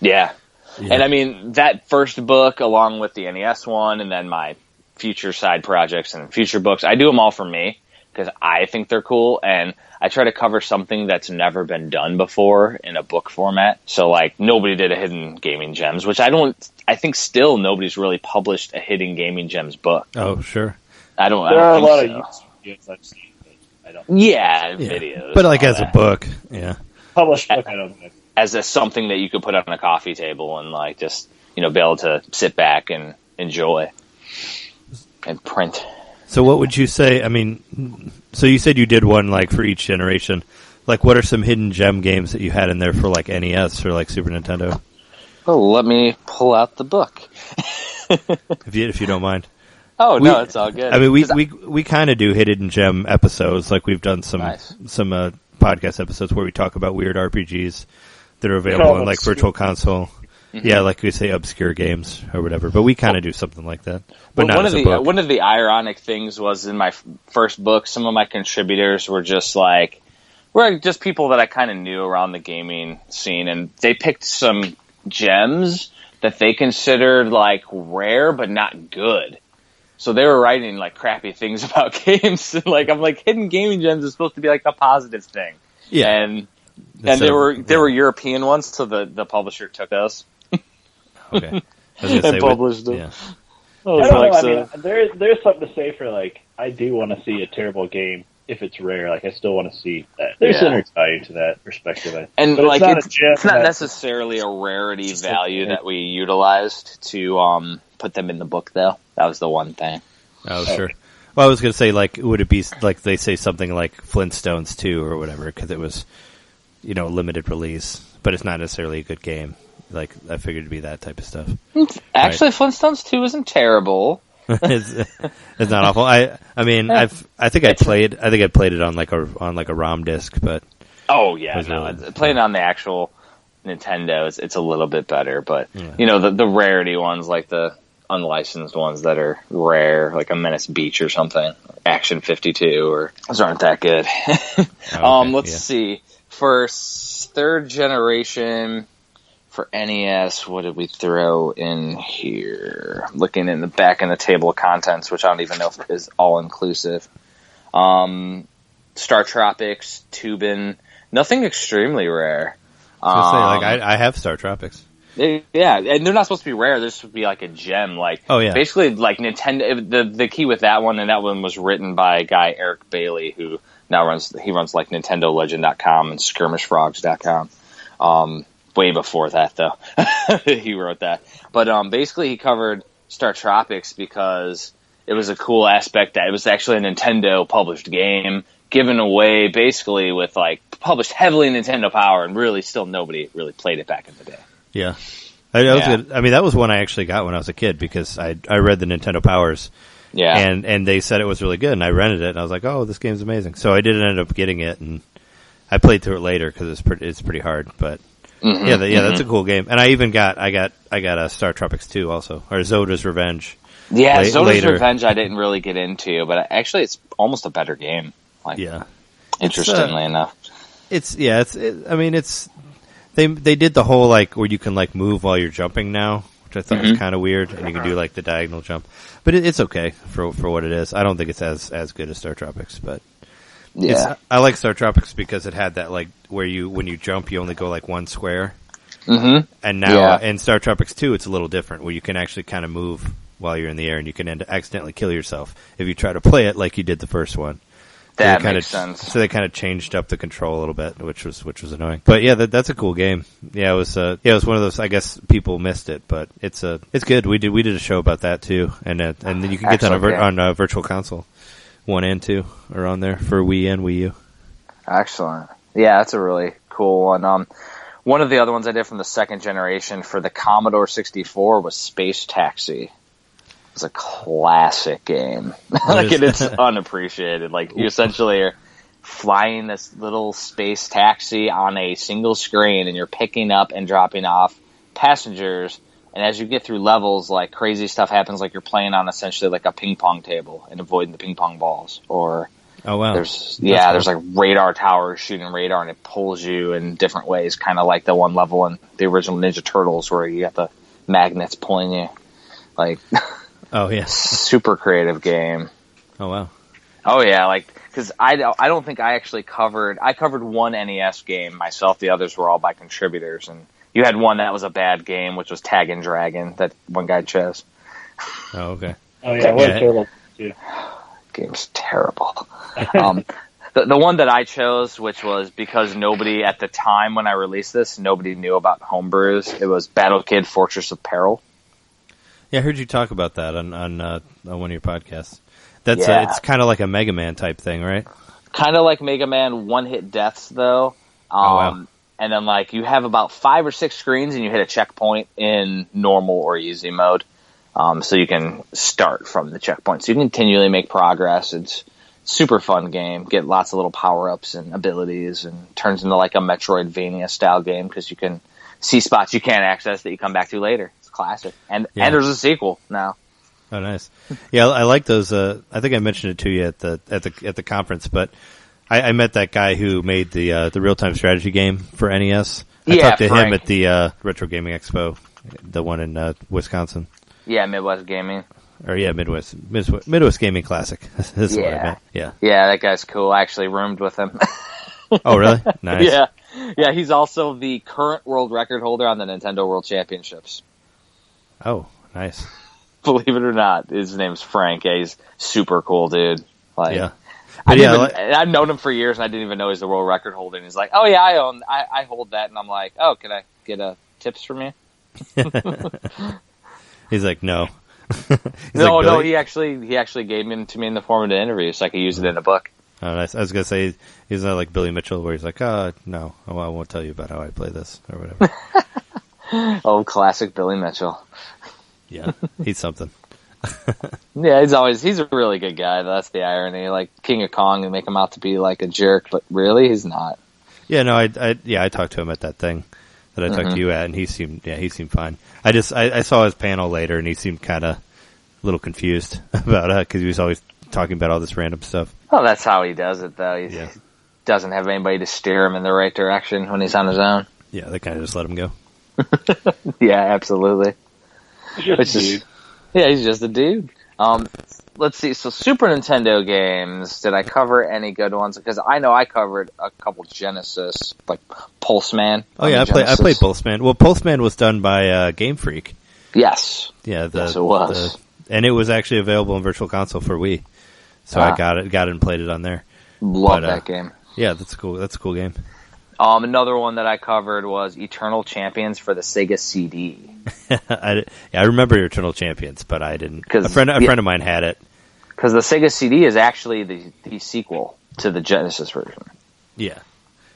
Yeah. And I mean, that first book, along with the NES one, and then my future side projects and future books, I do them all for me, because I think they're cool, and I try to cover something that's never been done before in a book format. So, like, nobody did a Hidden Gaming Gems, which I think still nobody's really published a Hidden Gaming Gems book. Oh, sure. I don't think There are a lot so. of YouTube videos I've seen, but I don't. Videos. But, like, as a book, yeah. Published book, I don't think. As something that you could put on a coffee table and, like, just, be able to sit back and enjoy and print. So what would you say, I mean, so you said you did one, like, for each generation. Like, what are some hidden gem games that you had in there for, like, NES or, like, Super Nintendo? Oh, let me pull out the book. if you don't mind. Oh, no, it's all good. I mean, we kind of do hidden gem episodes. Like, we've done some podcast episodes where we talk about weird RPGs that are available on, like, Virtual Console. Mm-hmm. Yeah, like we say, obscure games or whatever. But we kind of do something like that. But not as a book. One of the ironic things was in my first book, some of my contributors were just people that I kind of knew around the gaming scene, and they picked some gems that they considered, like, rare but not good. So they were writing, like, crappy things about games. Like, I'm like, hidden gaming gems is supposed to be, like, a positive thing. Yeah. And there were European ones, so the publisher took those. Okay. And published them. Yeah. I don't know. I mean, there's something to say for, like, I do want to see a terrible game if it's rare. Like, I still want to see that. There's some value to that perspective. And, like, it's not necessarily a rarity value that we utilized to put them in the book, though. That was the one thing. Oh, sure. Well, I was going to say, like, would it be, like, they say something like Flintstones 2 or whatever, because it was, limited release, but it's not necessarily a good game. Like, I figured it'd be that type of stuff. Actually, right. Flintstones 2 isn't terrible. It's not awful. I think I played it on like a ROM disc, but playing on the actual Nintendo, it's a little bit better. But the rarity ones, like the unlicensed ones that are rare, like a Menace Beach or something, Action 52, or those aren't that good. Let's see. For third generation. For NES, what did we throw in here? Looking in the back in the table of contents, which I don't even know if is all inclusive. Star Tropics, Tubin, nothing extremely rare. I have Star Tropics. And they're not supposed to be rare. They're supposed to be like a gem. Like, basically, like Nintendo. The key with that one, and that one was written by a guy Eric Bailey, who now runs like NintendoLegend.com and SkirmishFrogs.com. Way before that, though. He wrote that. But basically he covered Star Tropics because it was a cool aspect that it was actually a Nintendo-published game, given away basically with, like, published heavily in Nintendo Power, and really still nobody really played it back in the day. Yeah. That was one I actually got when I was a kid because I read the Nintendo Powers. Yeah. And they said it was really good, and I rented it, and I was like, oh, this game's amazing. So I didn't end up getting it, and I played through it later because it's pretty hard, but... that's a cool game. And I even got a Star Tropics 2 also, or Zoda's Revenge. Yeah, Zoda's Revenge I didn't really get into, but actually it's almost a better game. Like, interestingly enough. They did the whole, like, where you can, like, move while you're jumping now, which I thought was kind of weird, and you can do, like, the diagonal jump. But it's okay for what it is. I don't think it's as good as Star Tropics, but... Yeah, I like Star Tropics because it had that, like, where when you jump, you only go, like, one square. Mm-hmm. And now, in Star Tropics 2, it's a little different, where you can actually kind of move while you're in the air, and you can accidentally kill yourself if you try to play it like you did the first one. That makes sense. So they kind of changed up the control a little bit, which was annoying. But yeah, that's a cool game. Yeah, it was one of those. I guess people missed it, but it's good. We did a show about that too, and then you can get that on Virtual Console. 1 and 2 are on there for Wii and Wii U. Excellent. Yeah, that's a really cool one. One of the other ones I did from the second generation for the Commodore 64 was Space Taxi. It was a classic game. It's unappreciated. Like, you essentially are flying this little space taxi on a single screen, and you're picking up and dropping off passengers. And as you get through levels, like, crazy stuff happens, like you're playing on essentially like a ping pong table and avoiding the ping pong balls. Or there's like radar towers shooting radar, and it pulls you in different ways, kind of like the one level in the original Ninja Turtles where you got the magnets pulling you. Like, oh yeah, super creative game. Oh wow. Oh yeah, like because I don't think I actually covered. I covered one NES game myself. The others were all by contributors, and you had one that was a bad game, which was Tag and Dragon that one guy chose. Oh, okay. Oh yeah, what a terrible too. Game's terrible. The one that I chose, which was because nobody at the time when I released this, nobody knew about homebrews. It was Battle Kid Fortress of Peril. Yeah, I heard you talk about that on one of your podcasts. That's it's kind of like a Mega Man type thing, right? Kind of like Mega Man one-hit deaths, though. Wow. And then, like, you have about 5 or 6 screens, and you hit a checkpoint in normal or easy mode. So you can start from the checkpoint. So you continually make progress. It's super fun game. Get lots of little power-ups and abilities, and turns into like a Metroidvania-style game because you can see spots you can't access that you come back to later. It's classic. And there's a sequel now. Oh, nice. Yeah, I like those. I think I mentioned it to you at the conference, but I met that guy who made the real-time strategy game for NES. I talked to Frank. him at the Retro Gaming Expo, the one in Wisconsin. Yeah, Midwest Gaming. Or Midwest Gaming Classic. That's what I meant. Yeah. Yeah, that guy's cool. I actually roomed with him. Oh, really? Nice. Yeah, he's also the current world record holder on the Nintendo World Championships. Oh, nice. Believe it or not, his name's Frank. Yeah, he's super cool, dude. Like, yeah. But I've known him for years, and I didn't even know he's the world record holder. And he's like, "Oh yeah, I hold that," and I'm like, "Oh, can I get tips from you?" He's like, "No." No, he actually gave it to me in the form of an interview, so I could use it in a book. Oh, nice. I was gonna say he's not like Billy Mitchell, where he's like, "Oh no, I won't tell you about how I play this or whatever." Oh, classic Billy Mitchell. Yeah, he's something. Yeah, he's a really good guy. That's the irony. Like King of Kong, and make him out to be like a jerk, but really he's not. Yeah, no, I talked to him at that thing that I talked to you at, and he seemed fine. I saw his panel later, and he seemed kind of a little confused about it because he was always talking about all this random stuff. Well, that's how he does it, though. He doesn't have anybody to steer him in the right direction when he's on his own. Yeah, they kind of just let him go. Yeah, absolutely. Dude. Yeah, he's just a dude. Let's see. So Super Nintendo games, did I cover any good ones? Because I know I covered a couple Genesis, like Pulseman. Oh yeah, I played Pulseman. Well, Pulseman was done by Game Freak. Yes. Yeah, yes, it was. And it was actually available in Virtual Console for Wii. So I got it and played it on there. Love that game. Yeah, that's cool. That's a cool game. Another one that I covered was Eternal Champions for the Sega CD. I remember Eternal Champions, but I didn't. A friend of mine had it. Because the Sega CD is actually the sequel to the Genesis version. Yeah.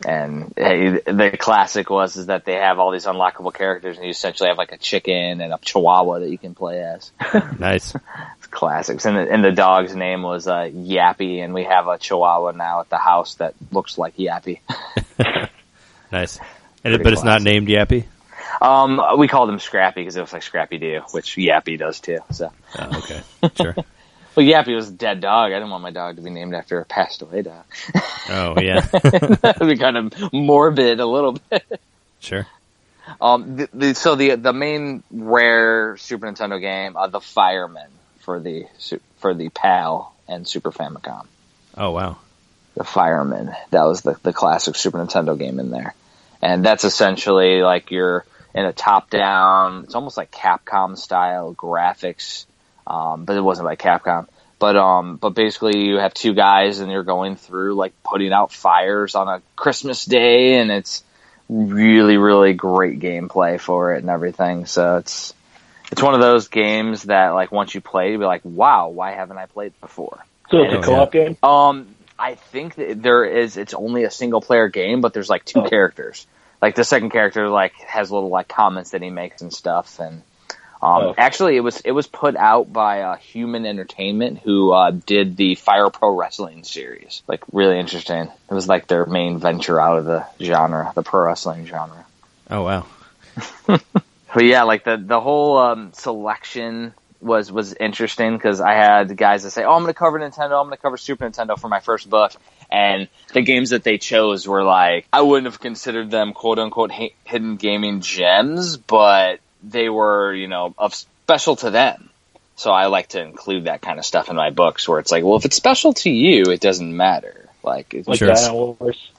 And the classic is that they have all these unlockable characters, and you essentially have like a chicken and a chihuahua that you can play as. Nice. It's classics. And the dog's name was Yappy, and we have a chihuahua now at the house that looks like Yappy. Nice. But it's not named Yappy? We called him Scrappy because it looks like Scrappy Doo, which Yappy does too. So. Oh, okay. Sure. Well, Yappy was a dead dog. I didn't want my dog to be named after a passed away dog. Oh, yeah. That would be kind of morbid a little bit. Sure. So the main rare Super Nintendo game, the Fireman for the PAL and Super Famicom. Oh, wow. The Fireman. That was the classic Super Nintendo game in there. And that's essentially like you're in a top-down, it's almost like Capcom style graphics. But it wasn't like Capcom. But basically you have two guys and you're going through like putting out fires on a Christmas day, and it's really, really great gameplay for it and everything. So it's one of those games that like once you play, you'll be like, wow, why haven't I played before? So it's a co-op game? I think that it's only a single player game, but there's like two characters. Like the second character like has little like comments that he makes and stuff, and actually, it was put out by Human Entertainment, who did the Fire Pro Wrestling series. Like, really interesting. It was like their main venture out of the genre, the pro wrestling genre. Oh, wow. But yeah, like the whole selection was interesting because I had guys that say, "Oh, I'm going to cover Nintendo. I'm going to cover Super Nintendo for my first book," and the games that they chose were like I wouldn't have considered them "quote unquote" hidden gaming gems, but they were, of special to them. So I like to include that kind of stuff in my books where it's like, well, if it's special to you, it doesn't matter. Like sure. Dino Wars.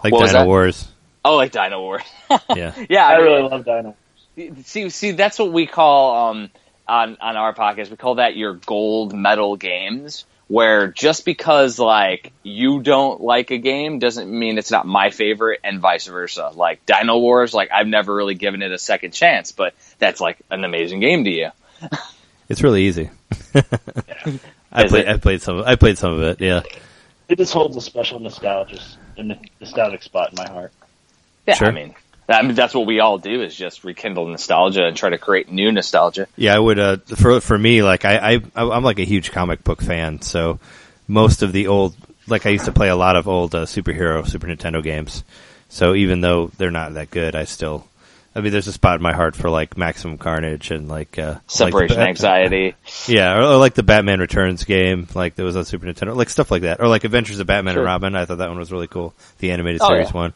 Like Dino Wars. Oh, like Dino Wars. Yeah. Yeah, I really love Dino Wars. See, that's what we call, on our podcast, we call that your gold medal games, where just because, like, you don't like a game doesn't mean it's not my favorite, and vice versa. Like, Dino Wars, like, I've never really given it a second chance, but that's, like, an amazing game to you. It's really easy. I played some of it. Yeah, it just holds a special nostalgic spot in my heart. Yeah, sure. I mean that's what we all do, is just rekindle nostalgia and try to create new nostalgia. Yeah, I would. For me, like I'm like a huge comic book fan, so most of the old, like I used to play a lot of old Super Nintendo games. So even though they're not that good, I mean, there's a spot in my heart for like Maximum Carnage and like Separation Anxiety. Yeah, or like the Batman Returns game, like that was on Super Nintendo, like stuff like that, or like Adventures of Batman and Robin. I thought that one was really cool, the animated series one.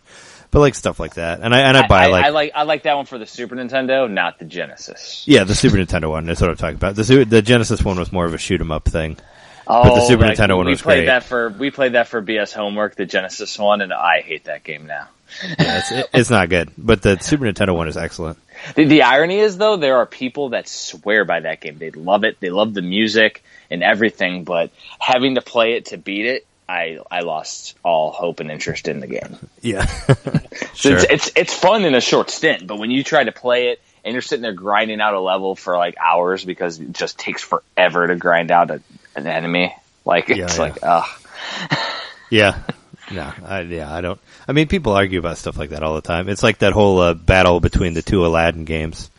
But like stuff like that, and I buy I like that one for the Super Nintendo, not the Genesis. Yeah, the Super Nintendo one is what I'm talking about. The Genesis one was more of a shoot 'em up thing. Oh, but the Super Nintendo one was great. We played that for BS Homework, the Genesis one, and I hate that game now. Yeah, it's not good, but the Super Nintendo one is excellent. The irony is, though, there are people that swear by that game. They love it. They love the music and everything, but having to play it to beat it, I lost all hope and interest in the game. Yeah. Sure. So it's fun in a short stint, but when you try to play it and you're sitting there grinding out a level for like hours because it just takes forever to grind out an enemy, like like, ugh. Yeah. No, I don't. I mean, people argue about stuff like that all the time. It's like that whole battle between the two Aladdin games.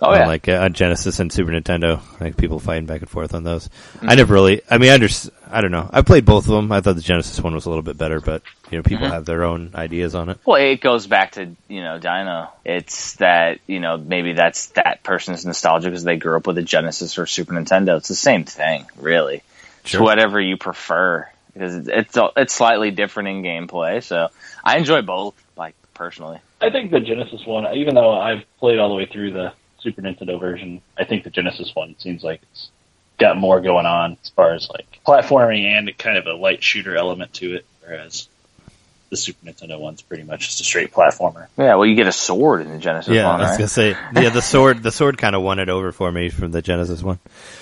Oh, yeah. Like on Genesis and Super Nintendo, like people fighting back and forth on those. Mm-hmm. I never really. I mean, I don't know. I played both of them. I thought the Genesis one was a little bit better, but people have their own ideas on it. Well, it goes back to Dino. It's that maybe that's that person's nostalgia because they grew up with a Genesis or Super Nintendo. It's the same thing, really. Sure. It's whatever you prefer, because it's slightly different in gameplay. So I enjoy both, like personally. I think the Genesis one, even though I've played all the way through the Super Nintendo version, I think the Genesis one seems like it's got more going on as far as like platforming and kind of a light shooter element to it, whereas the Super Nintendo one's pretty much just a straight platformer. Yeah, well, you get a sword in the Genesis one, I was gonna say, yeah, the sword kind of won it over for me from the Genesis one.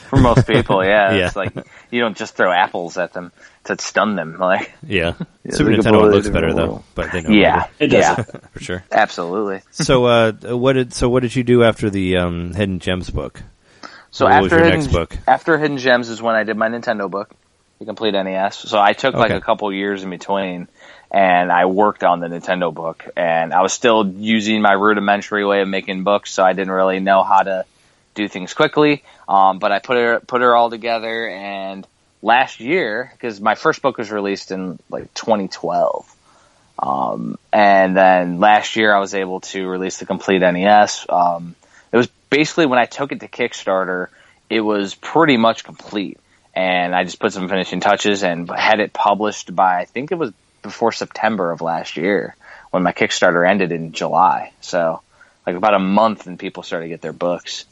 For most people, yeah. It's like you don't just throw apples at them to stun them, like. Yeah, Super Nintendo one looks better though, but they know. Yeah, it does for sure. Absolutely. So, what did you do after the Hidden Gems book? So what was your next book? After Hidden Gems is when I did my Nintendo book, the complete NES. So I took like a couple years in between, and I worked on the Nintendo book, and I was still using my rudimentary way of making books, so I didn't really know how to do things quickly. But I put her all together, and last year, because my first book was released in like 2012, and then last year I was able to release the complete NES. It was basically when I took it to Kickstarter, it was pretty much complete, and I just put some finishing touches and had it published by, I think it was before September of last year, when my Kickstarter ended in July. So like about a month and people started to get their books.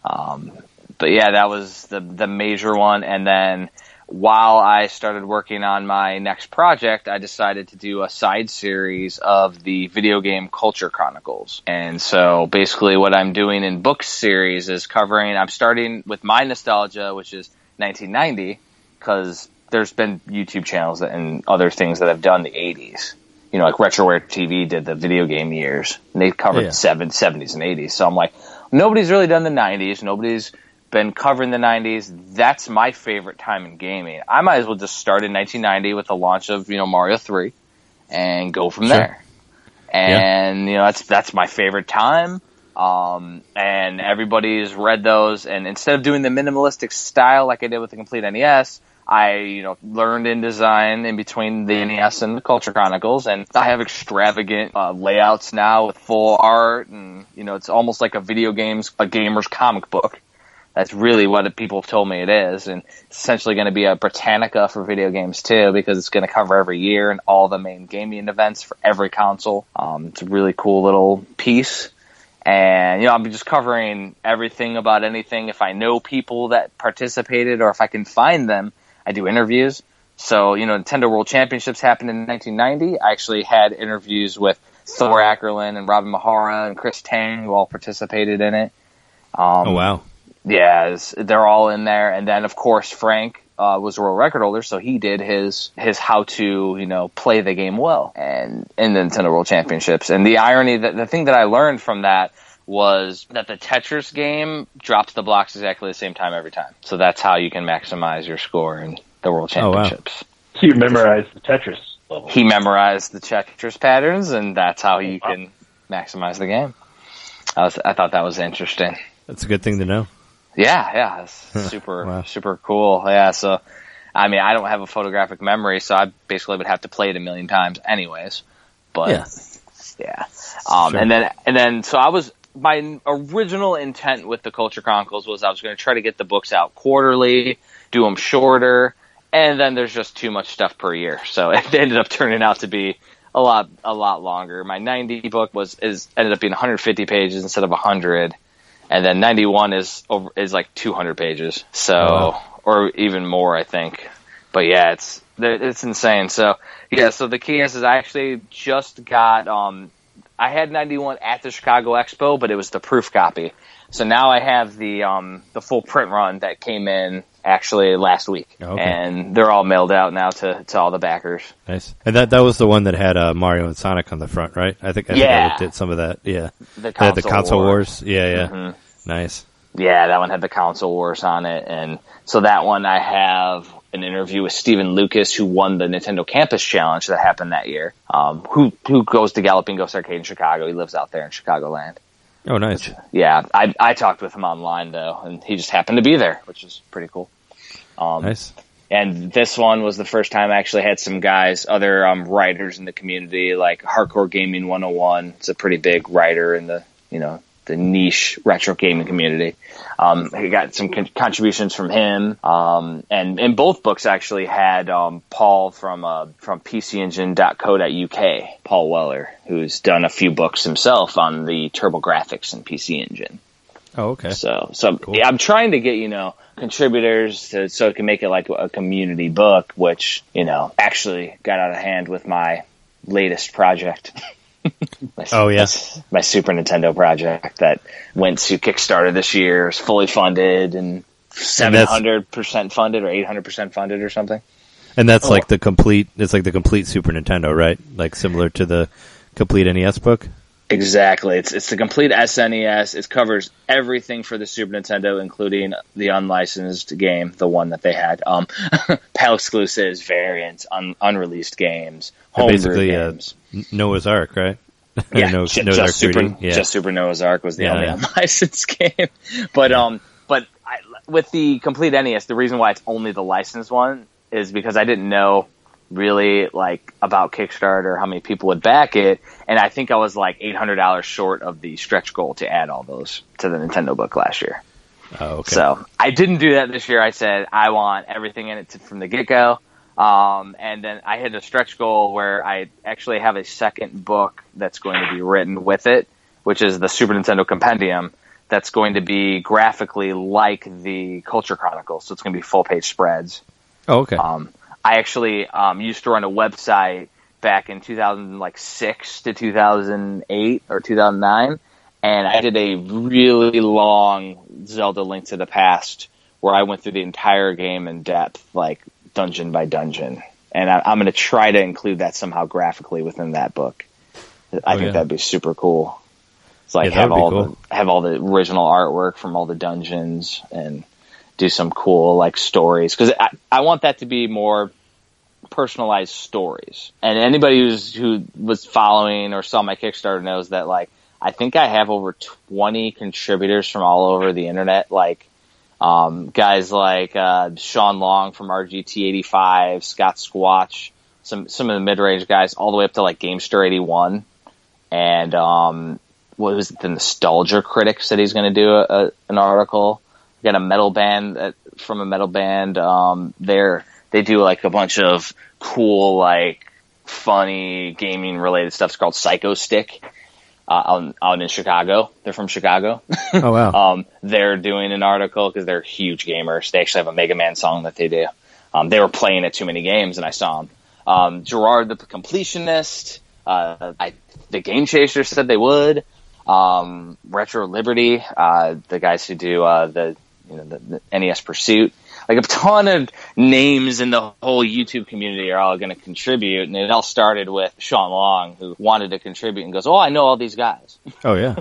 But yeah, that was the major one. And then while I started working on my next project, I decided to do a side series of the Video Game Culture Chronicles. And so basically what I'm doing in book series is I'm starting with my nostalgia, which is 1990, because there's been YouTube channels and other things that have done the 80s. Like Retroware TV did the video game years, and they covered the 70s and 80s. So I'm like, nobody's really done the 90s. Nobody's been covering the 90s. That's my favorite time in gaming. I might as well just start in 1990 with the launch of, Mario 3 and go from there. And, that's my favorite time. And everybody's read those. And instead of doing the minimalistic style like I did with the complete NES, I, learned InDesign in between the NES and the Culture Chronicles, and I have extravagant layouts now with full art, and, it's almost like a gamer's comic book. That's really what people have told me it is, and it's essentially going to be a Britannica for video games too, because it's going to cover every year and all the main gaming events for every console. It's a really cool little piece. And, I'll be just covering everything about anything. If I know people that participated or if I can find them, I do interviews. So, Nintendo World Championships happened in 1990. I actually had interviews with Thor Ackerlund and Robin Mahara and Chris Tang, who all participated in it. Oh, wow. Yeah, they're all in there. And then, of course, Frank was a world record holder, so he did his how to, play the game well and in the Nintendo World Championships. And the irony, the thing that I learned from that was that the Tetris game drops the blocks exactly the same time every time. So that's how you can maximize your score in the World Championships. Oh, wow. So you memorized the Tetris level. He memorized the Tetris patterns, and that's how you can maximize the game. I thought that was interesting. That's a good thing to know. Yeah, it's super, Wow. super cool. Yeah, so, I mean, I don't have a photographic memory, so I basically would have to play it a million times anyways. But, yeah. Sure. And then, so my original intent with the Culture Chronicles was I was going to try to get the books out quarterly, do them shorter, and then there's just too much stuff per year. So it ended up turning out to be a lot longer. My 90 book ended up being 150 pages instead of 100. And then 91 is like 200 pages, so or even more, I think. But yeah, it's insane. So yeah, so the key is I actually just got I had 91 at the Chicago Expo, but it was the proof copy. So now I have the full print run that came in actually last week, and they're all mailed out now to all the backers. Nice. And that was the one that had Mario and Sonic on the front, right? I think I looked at some of that. Yeah, the console wars. Yeah. Mm-hmm. Nice. Yeah, that one had the console wars on it, and so that one I have an interview with Stephen Lucas, who won the Nintendo Campus Challenge that happened that year. Who goes to Galloping Ghost Arcade in Chicago? He lives out there in Chicagoland. Oh, nice. I talked with him online though, and he just happened to be there, which is pretty cool. Nice. And this one was the first time I actually had some guys, other writers in the community, like Hardcore Gaming 101. It's a pretty big writer in the the niche retro gaming community. He got some contributions from him, and both books actually had Paul from PCEngine.co.uk, Paul Weller, who's done a few books himself on the TurboGrafx and PC Engine. Oh, okay. So cool. Yeah, I'm trying to get contributors so it can make it like a community book, which actually got out of hand with my latest project. My Super Nintendo project that went to Kickstarter this year, is fully funded and 700% funded or 800% funded or something. And that's like the complete. It's like the complete Super Nintendo, right? Like similar to the complete NES book. Exactly. It's the complete SNES. It covers everything for the Super Nintendo, including the unlicensed game, the one that they had, PAL exclusives, variants, unreleased games, homebrew games. Noah's Ark, right? Yeah, Noah's Ark 3D. Just Super Noah's Ark was the only unlicensed game. But with the complete NES, the reason why it's only the licensed one is because I didn't know really about Kickstarter, how many people would back it, and I think I was like $800 short of the stretch goal to add all those to the Nintendo book last year. Oh, okay. So I didn't do that this year. I said I want everything in it from the get-go. And then I hit a stretch goal where I actually have a second book that's going to be written with it, which is the Super Nintendo Compendium, that's going to be graphically like the Culture Chronicles, so it's going to be full-page spreads. Oh, okay. I actually used to run a website back in 2006 to 2008 or 2009, and I did a really long Zelda Link to the Past where I went through the entire game in depth, like dungeon by dungeon. And I'm going to try to include that somehow graphically within that book. I think that'd be super cool. It's like have all the original artwork from all the dungeons and do some cool stories, because I want that to be more personalized stories. And anybody who was following or saw my Kickstarter knows that I think I have over 20 contributors from all over the internet, guys like Sean Long from RGT85, Scott Squatch, some of the mid-range guys, all the way up to GameStar81, and what was it, the Nostalgia Critic said he's going to do an article. Got a metal band they do a bunch of cool funny gaming related stuff. It's called Psycho Stick. out in Chicago. They're from Chicago. Oh, wow. They're doing an article because they're huge gamers. They actually have a Mega Man song that they do. They were playing at too many games, and I saw them. Gerard the Completionist, the Game Chaser said they would. Retro Liberty, the guys who do the NES Pursuit. Like a ton of names in the whole YouTube community are all going to contribute, and it all started with Sean Long, who wanted to contribute and goes, "Oh, I know all these guys." Oh, yeah.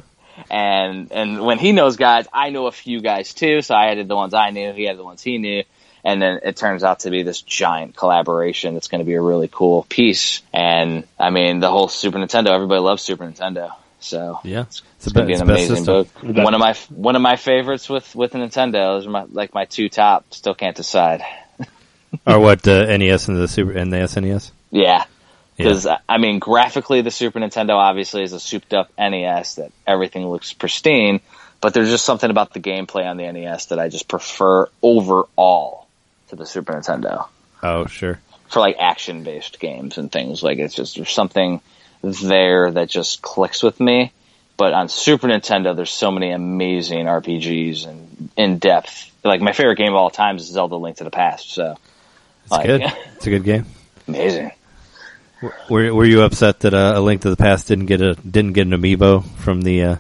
and when he knows guys, I know a few guys too. So I added the ones I knew, he had the ones he knew, and then it turns out to be this giant collaboration that's going to be a really cool piece. And I mean, the whole Super Nintendo, everybody loves Super Nintendo. So yeah, it's going to be an amazing book. One of my favorites with a Nintendo. Those are my two top. Still can't decide. Or what, the NES and the SNES? Yeah, because I mean, graphically, the Super Nintendo obviously is a souped up NES that everything looks pristine. But there's just something about the gameplay on the NES that I just prefer overall to the Super Nintendo. Oh, sure. For like action based games and things, like it's just there's something there that just clicks with me. But on Super Nintendo, there's so many amazing RPGs and in depth. Like my favorite game of all time is Zelda: Link to the Past. So it's good. It's a good game. Amazing. Were you upset that A Link to the Past didn't get an amiibo from the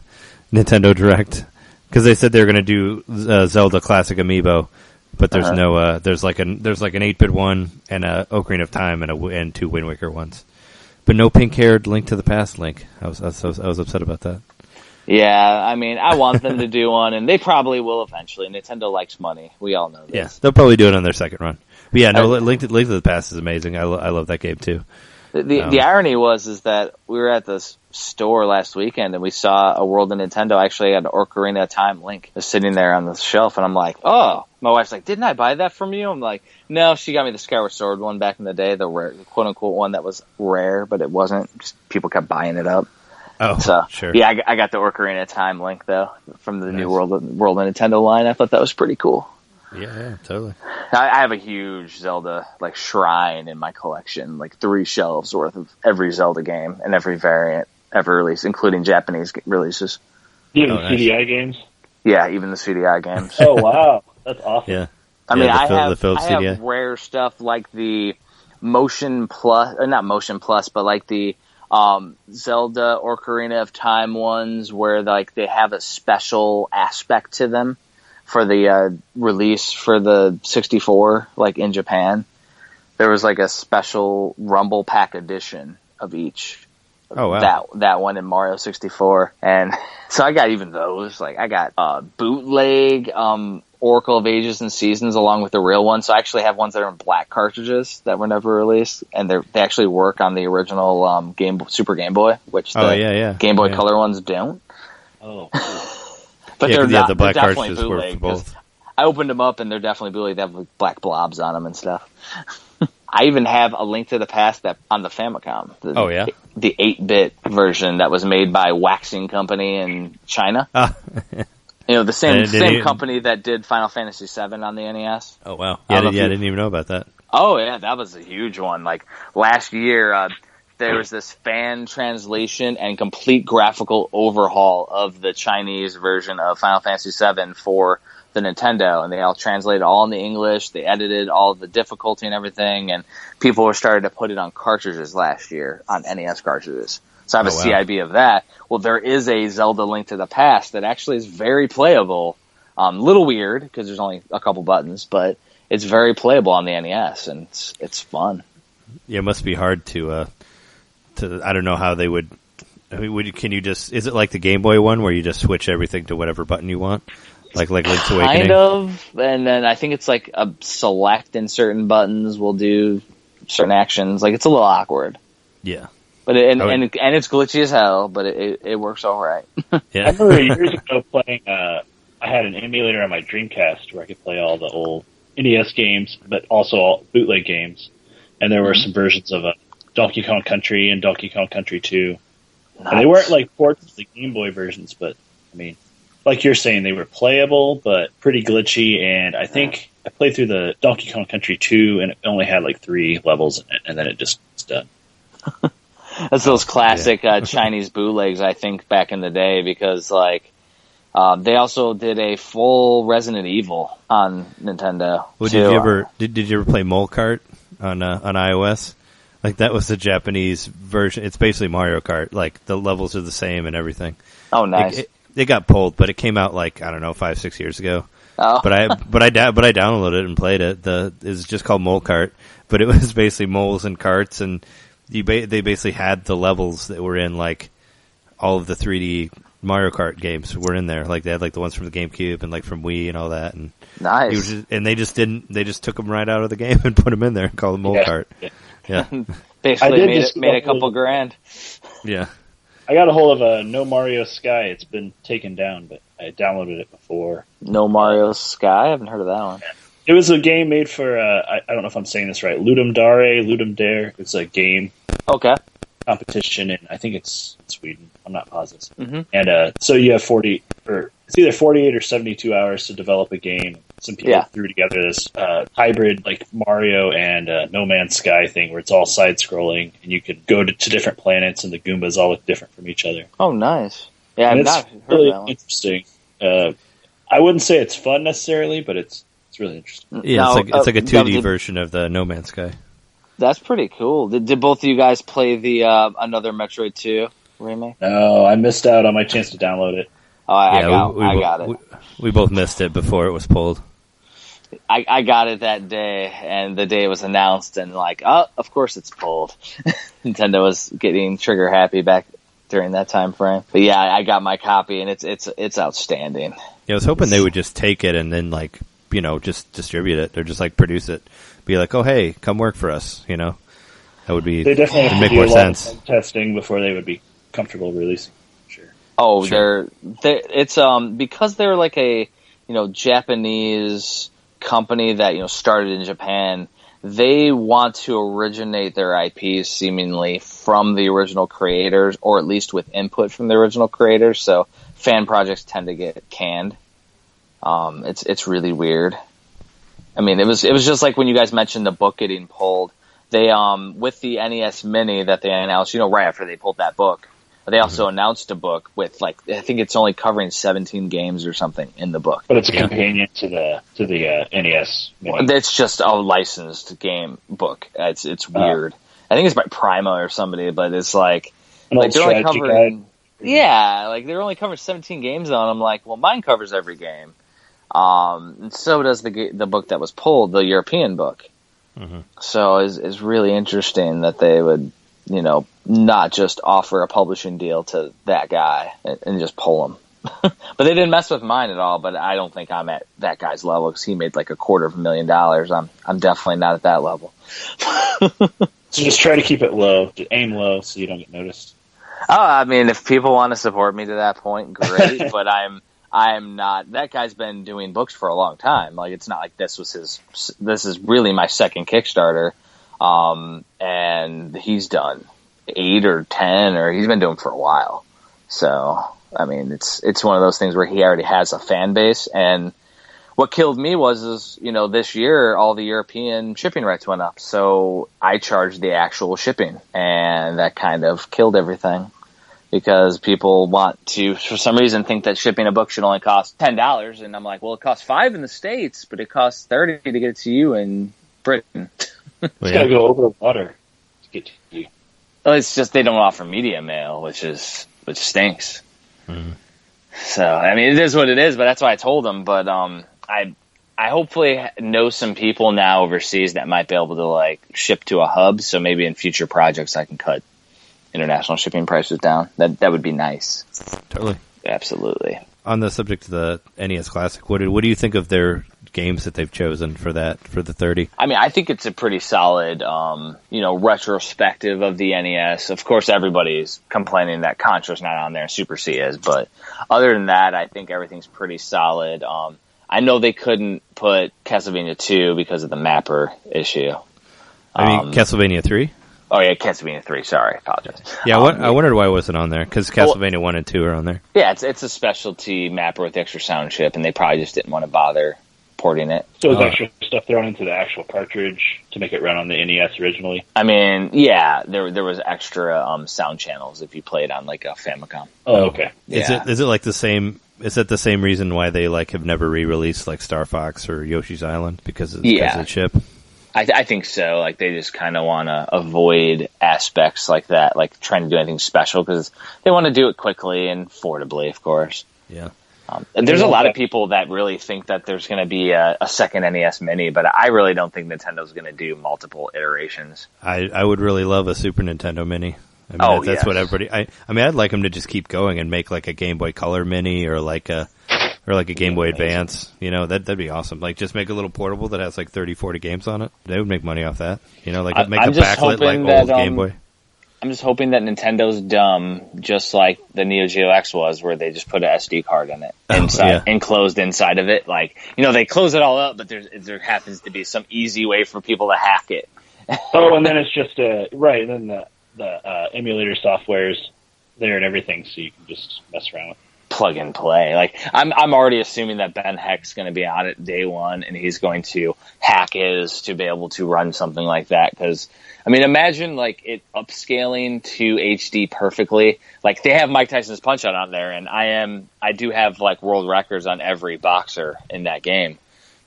Nintendo Direct? Because they said they were going to do Zelda Classic amiibo, but there's no there's like an 8-bit one and a Ocarina of Time and two Wind Waker ones. But no pink-haired Link to the Past Link. I was upset about that. Yeah, I mean, I want them to do one, and they probably will eventually. Nintendo likes money. We all know this. Yeah, they'll probably do it on their second run. But yeah, no, Link to the Past is amazing. I love that game too. The irony is that we were at this store last weekend, and we saw a World of Nintendo actually had an Ocarina of Time Link was sitting there on the shelf, and I'm like, oh. My wife's like, didn't I buy that from you? I'm like, no, she got me the Skyward Sword one back in the day, the rare, quote-unquote one that was rare, but it wasn't. Just people kept buying it up. Oh, so, sure. Yeah, I got the Ocarina of Time Link, though, from the new World of Nintendo line. I thought that was pretty cool. Yeah, totally. I have a huge Zelda shrine in my collection, 3 shelves worth of every Zelda game and every variant ever released, including Japanese releases. Even the CDI games? Yeah, even the CDI games. Oh, wow. That's awesome. Yeah. I mean, I have rare stuff like the Motion Plus, or not Motion Plus, but like the Zelda Ocarina of Time ones where they have a special aspect to them for the release for the 64, in Japan. There was a special Rumble Pack edition of each. Oh, wow. That one in Mario 64. And so I got even those. I got bootleg Oracle of Ages and Seasons along with the real one. So I actually have ones that are in black cartridges that were never released. And they actually work on the original Super Game Boy, which the Game Boy Color ones don't. Oh, but they're the black they're definitely cartridges bootleg. were for both. I opened them up and they're definitely bootleg. They have black blobs on them and stuff. I even have A Link to the Past that on the Famicom. The 8-bit version that was made by Waxing Company in China. The same company that did Final Fantasy VII on the NES. Oh, wow. I didn't even know about that. Oh, yeah, that was a huge one. Last year, there was this fan translation and complete graphical overhaul of the Chinese version of Final Fantasy VII for the Nintendo, and they all translated all into English. They edited all of the difficulty and everything, and people were starting to put it on cartridges last year, on NES cartridges. So I have a CIB of that. Well, there is a Zelda Link to the Past that actually is very playable. Little weird, because there's only a couple buttons, but it's very playable on the NES, and it's fun. Yeah, it must be hard to I don't know how they would... can you just... Is it like the Game Boy one, where you just switch everything to whatever button you want? Like Link's Awakening? Kind of, and then I think it's a select in certain buttons will do certain actions. It's a little awkward. Yeah. But and it's glitchy as hell, but it works all right. Yeah. I remember years ago playing, I had an emulator on my Dreamcast where I could play all the old NES games, but also all bootleg games. And there were some versions of Donkey Kong Country and Donkey Kong Country 2. Nice. And they weren't ports of the Game Boy versions, but, I mean... Like you're saying, they were playable, but pretty glitchy, and I think I played through the Donkey Kong Country 2, and it only had 3 levels in it, and then it just was done. That's those classic Chinese bootlegs, I think, back in the day, because like they also did a full Resident Evil on Nintendo. Well, did you ever play Mole Kart on iOS? Like that was the Japanese version. It's basically Mario Kart. Like the levels are the same and everything. Oh, nice. It got pulled, but it came out like I don't know 5-6 years ago. Oh. But I downloaded it and played it. It's just called Mole Kart, but it was basically moles and carts, and they basically had the levels that were in like all of the 3D Mario Kart games were in there. Like they had like the ones from the GameCube and like from Wii and all that. And nice. They just took them right out of the game and put them in there and called them Mole Kart. Yeah. Basically made a couple grand. Yeah. I got a hold of No Mario Sky. It's been taken down, but I downloaded it before. No Mario Sky? I haven't heard of that one. It was a game made for, I don't know if I'm saying this right, Ludum Dare. It's a game competition, and I think it's Sweden. I'm not positive. Mm-hmm. And so you have it's either 48 or 72 hours to develop a game. Some people threw together this hybrid, like Mario and No Man's Sky thing, where it's all side-scrolling, and you can go to different planets, and the Goombas all look different from each other. Oh, nice. Yeah, I've not heard really of that one. Interesting. I wouldn't say it's fun necessarily, but it's really interesting. Yeah, now, it's like a 2D version of the No Man's Sky. That's pretty cool. Did both of you guys play the another Metroid 2 remake? No, I missed out on my chance to download it. Oh, I got it. We both missed it before it was pulled. I got it that day, and the day it was announced, and like, oh, of course it's pulled. Nintendo was getting trigger happy back during that time frame. But yeah, I got my copy, and it's outstanding. Yeah, I was hoping they would just take it and then like just distribute it or just like produce it. Be like, oh hey, come work for us. That would be they definitely have to make do more a lot sense. of testing before they would be comfortable releasing. Sure. Oh, Sure. it's because they're like a Japanese company that started in Japan. They want to originate their IPs seemingly from the original creators, or at least with input from the original creators. So fan projects tend to get canned. It's really weird. I mean, it was just like when you guys mentioned the book getting pulled. They with the NES Mini that they announced, right after they pulled that book, they also announced a book with I think it's only covering 17 games or something in the book. But it's a companion to the NES Mini. It's just a licensed game book. It's weird. I think it's by Prima or somebody, but it's like they're only covering. Yeah, like they're only covering 17 games on. I'm like, well, mine covers every game. And so does the book that was pulled, the European book. Mm-hmm. So it's really interesting that they would, not just offer a publishing deal to that guy and just pull him. But they didn't mess with mine at all. But I don't think I'm at that guy's level because he made like $250,000. I'm definitely not at that level. So just try to keep it low, aim low, so you don't get noticed. Oh, I mean, if people want to support me to that point, great. But I'm not. That guy's been doing books for a long time. Like, it's not like this is really my second Kickstarter. And he's done 8 or 10, or he's been doing for a while. So, I mean, it's one of those things where he already has a fan base. And what killed me was this year, all the European shipping rates went up. So I charged the actual shipping, and that kind of killed everything. Because people want to, for some reason, think that shipping a book should only cost $10, and I'm like, well, it costs $5 in the States, but it costs $30 to get it to you in Britain. It's got to go over the water to get to you. Well, it's just they don't offer media mail, which stinks. Mm-hmm. So, I mean, it is what it is, but that's why I told them. But I hopefully know some people now overseas that might be able to ship to a hub. So maybe in future projects I can cut international shipping prices down. That would be nice. Totally. Absolutely. On the subject of the NES Classic, what do you think of their games that they've chosen for the 30? I mean, I think it's a pretty solid, retrospective of the NES. Of course, everybody's complaining that Contra's not on there and Super C is, but other than that, I think everything's pretty solid. I know they couldn't put Castlevania 2 because of the mapper issue. I mean, Castlevania 3? Oh, yeah, Castlevania 3. Sorry, I apologize. Yeah, I wondered why it wasn't on there, because Castlevania 1 and 2 are on there. Yeah, it's a specialty mapper with extra sound chip, and they probably just didn't want to bother porting it. So it's extra stuff thrown into the actual cartridge to make it run on the NES originally? I mean, yeah, there was extra sound channels if you played on like a Famicom. Oh, okay. Yeah. Is it like the same? Is that the same reason why they like have never re-released like Star Fox or Yoshi's Island because of the chip? I think so. Like they just kind of want to avoid aspects like that, like trying to do anything special because they want to do it quickly and affordably, of course. Yeah. And there's a lot of people that really think that there's going to be a second NES Mini, but I really don't think Nintendo's going to do multiple iterations. I would really love a Super Nintendo Mini. I mean, that's what everybody. I mean, I'd like them to just keep going and make like a Game Boy Color Mini or like a Game Boy Advance. You know, that'd be awesome. Like, just make a little portable that has like 30, 40 games on it. They would make money off that. You know, like make a backlit like old Game Boy. I'm just hoping that Nintendo's dumb, just like the Neo Geo X was, where they just put an SD card in it, enclosed inside of it. Like, you know, they close it all up, but there happens to be some easy way for people to hack it. Oh, and then it's just right, and then the emulator software's there and everything, so you can just mess around with it. Plug and play. Like I'm already assuming that Ben Heck's going to be on it day one, and he's going to hack his to be able to run something like that. Because I mean, imagine like it upscaling to HD perfectly. Like they have Mike Tyson's Punch Out on there, and I do have like world records on every boxer in that game.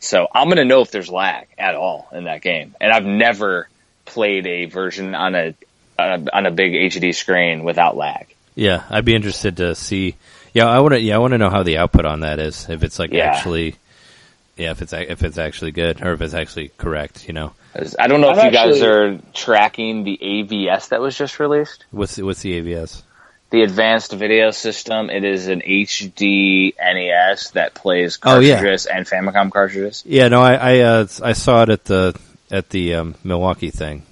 So I'm going to know if there's lag at all in that game, and I've never played a version on a big HD screen without lag. Yeah, I'd be interested to see. Yeah, I want to know how the output on that is. If it's like actually, if it's actually good or if it's actually correct. You know, I don't know if you guys are tracking the AVS that was just released. What's the AVS? The Advanced Video System. It is an HD NES that plays cartridges and Famicom cartridges. Yeah, no, I saw it at the Milwaukee thing.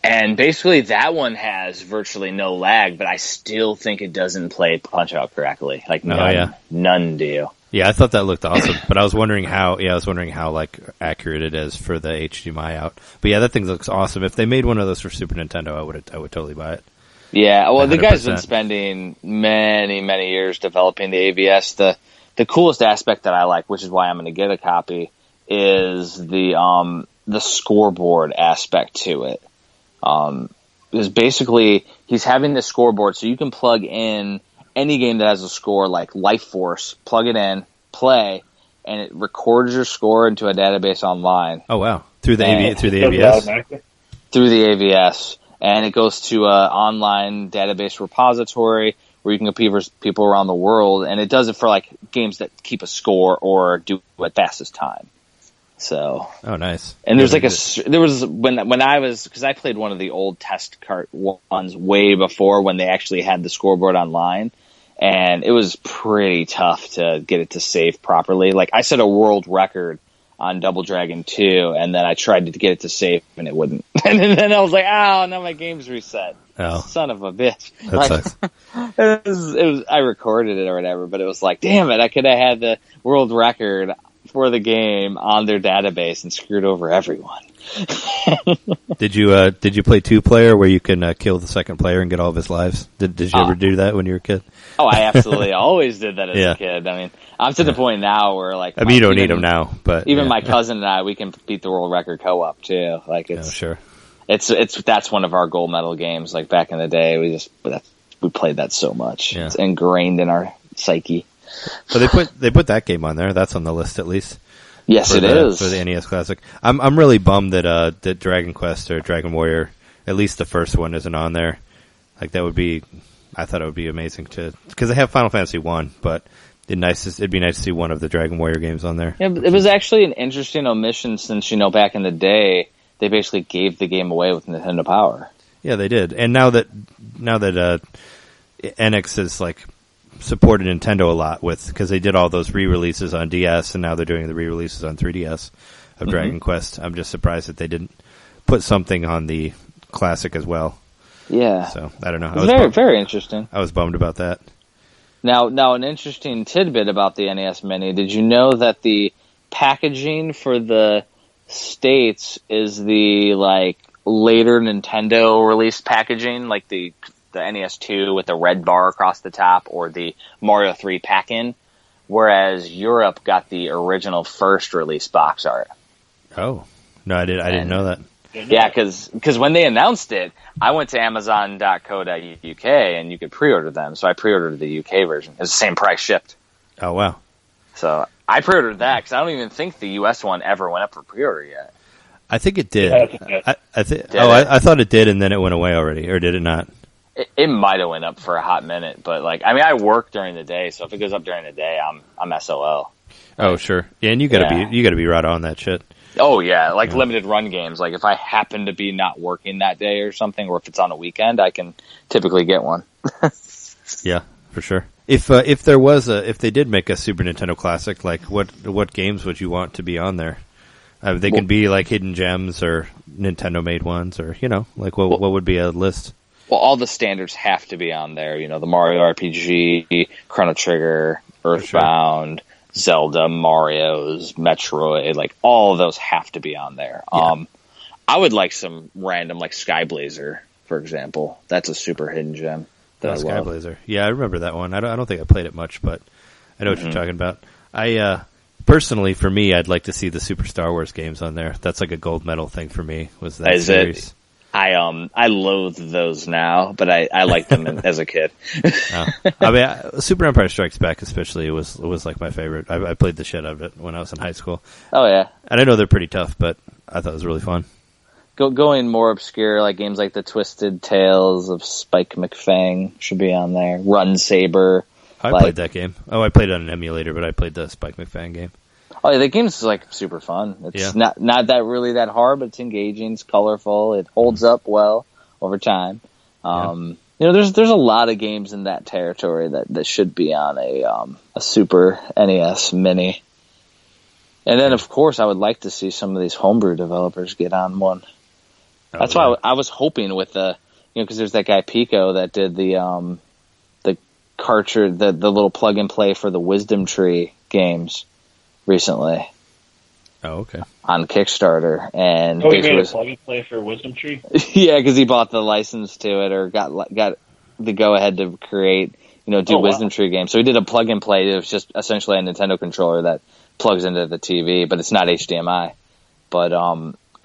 And basically that one has virtually no lag, but I still think it doesn't play Punch-Out correctly. Like none do. Yeah, I thought that looked awesome, but I was wondering how like accurate it is for the HDMI out. But yeah, that thing looks awesome. If they made one of those for Super Nintendo, I would totally buy it. Yeah, well, 100%. The guy's been 100%. spending many years developing the AVS. The coolest aspect that I like, which is why I'm going to get a copy, is the scoreboard aspect to it. Is basically he's having this scoreboard so you can plug in any game that has a score like Life Force, plug it in, play, and it records your score into a database online. Oh wow! Through the AVS? Through the AVS, and it goes to an online database repository where you can compete with people around the world, and it does it for like games that keep a score or do at fastest time. So. Oh, nice. And there's when I was, because I played one of the old test cart ones way before when they actually had the scoreboard online, and it was pretty tough to get it to save properly. Like I set a world record on Double Dragon 2, and then I tried to get it to save, and it wouldn't. And then I was like, oh, now my game's reset. Oh. Son of a bitch. That sucks. It was, I recorded it or whatever, but it was like, damn it, I could have had the world record for the game on their database and screwed over everyone. Did you play 2-player where you can kill the second player and get all of his lives? Did you ever do that when you were a kid? Oh, I absolutely always did that as a kid. I mean, I'm to the point now where like you don't need them now, but even my cousin and I, we can beat the world record co-op too. Like it's sure. That's one of our gold medal games. Like back in the day, we played that so much. Yeah. It's ingrained in our psyche. So they put that game on there. That's on the list at least. Yes, it is for the NES Classic. I'm really bummed that Dragon Quest or Dragon Warrior, at least the first one, isn't on there. Like that would be, I thought it would be amazing because they have Final Fantasy 1, but it'd be nice to see one of the Dragon Warrior games on there. Yeah, it was actually an interesting omission since back in the day they basically gave the game away with Nintendo Power. Yeah, they did, and now that NX is like supported Nintendo a lot because they did all those re-releases on DS and now they're doing the re-releases on 3DS of Dragon Quest. I'm just surprised that they didn't put something on the Classic as well. Yeah. So, I don't know. Very, very interesting. I was bummed about that. Now, an interesting tidbit about the NES Mini. Did you know that the packaging for the States is the, like, later Nintendo released packaging, like the NES 2 with the red bar across the top, or the Mario 3 pack-in, whereas Europe got the original first release box art. Oh, no, I didn't know that. Yeah, because when they announced it, I went to Amazon.co.uk and you could pre-order them. So I pre-ordered the UK version. It was the same price shipped. Oh, wow. So I pre-ordered that because I don't even think the US one ever went up for pre-order yet. I think it did. Yeah, I thought it did, and then it went away already, or did it not? It might have went up for a hot minute, but I work during the day, so if it goes up during the day, I'm SOL. Oh, sure. Yeah, and you gotta be right on that shit. Oh yeah, limited run games. Like if I happen to be not working that day or something, or if it's on a weekend, I can typically get one. Yeah, for sure. If they did make a Super Nintendo Classic, like what games would you want to be on there? They can be like hidden gems or Nintendo made ones, or what would be a list? Well, all the standards have to be on there. The Mario RPG, Chrono Trigger, Earthbound. Sure. Zelda, Mario's, Metroid, all of those have to be on there. Yeah. I would like some random, Sky Blazer, for example. That's a super hidden gem. Sky Blazer. Yeah, I remember that one. I don't think I played it much, but I know what you're talking about. I personally, for me, I'd like to see the Super Star Wars games on there. That's like a gold medal thing for me. Was that series? I loathe those now, but I liked them as a kid. I mean, Super Empire Strikes Back especially was like my favorite. I played the shit out of it when I was in high school. Oh yeah, and I know they're pretty tough, but I thought it was really fun. Going more obscure, games like the Twisted Tales of Spike McFang should be on there. Run Saber. I played that game. Oh, I played it on an emulator, but I played the Spike McFang game. Oh yeah, the game's super fun. It's not that really that hard, but it's engaging, it's colorful, it holds up well over time. There's a lot of games in that territory that should be on a Super NES Mini. And then of course I would like to see some of these homebrew developers get on one. That's why I was hoping with because there's that guy Pico that did the cartridge, the little plug and play for the Wisdom Tree games recently. Oh, okay. On Kickstarter, and he made a plug and play for Wisdom Tree. Yeah, because he bought the license to it, or got the go ahead to create, Wisdom Tree games. So he did a plug and play. It was just essentially a Nintendo controller that plugs into the TV, but it's not HDMI. But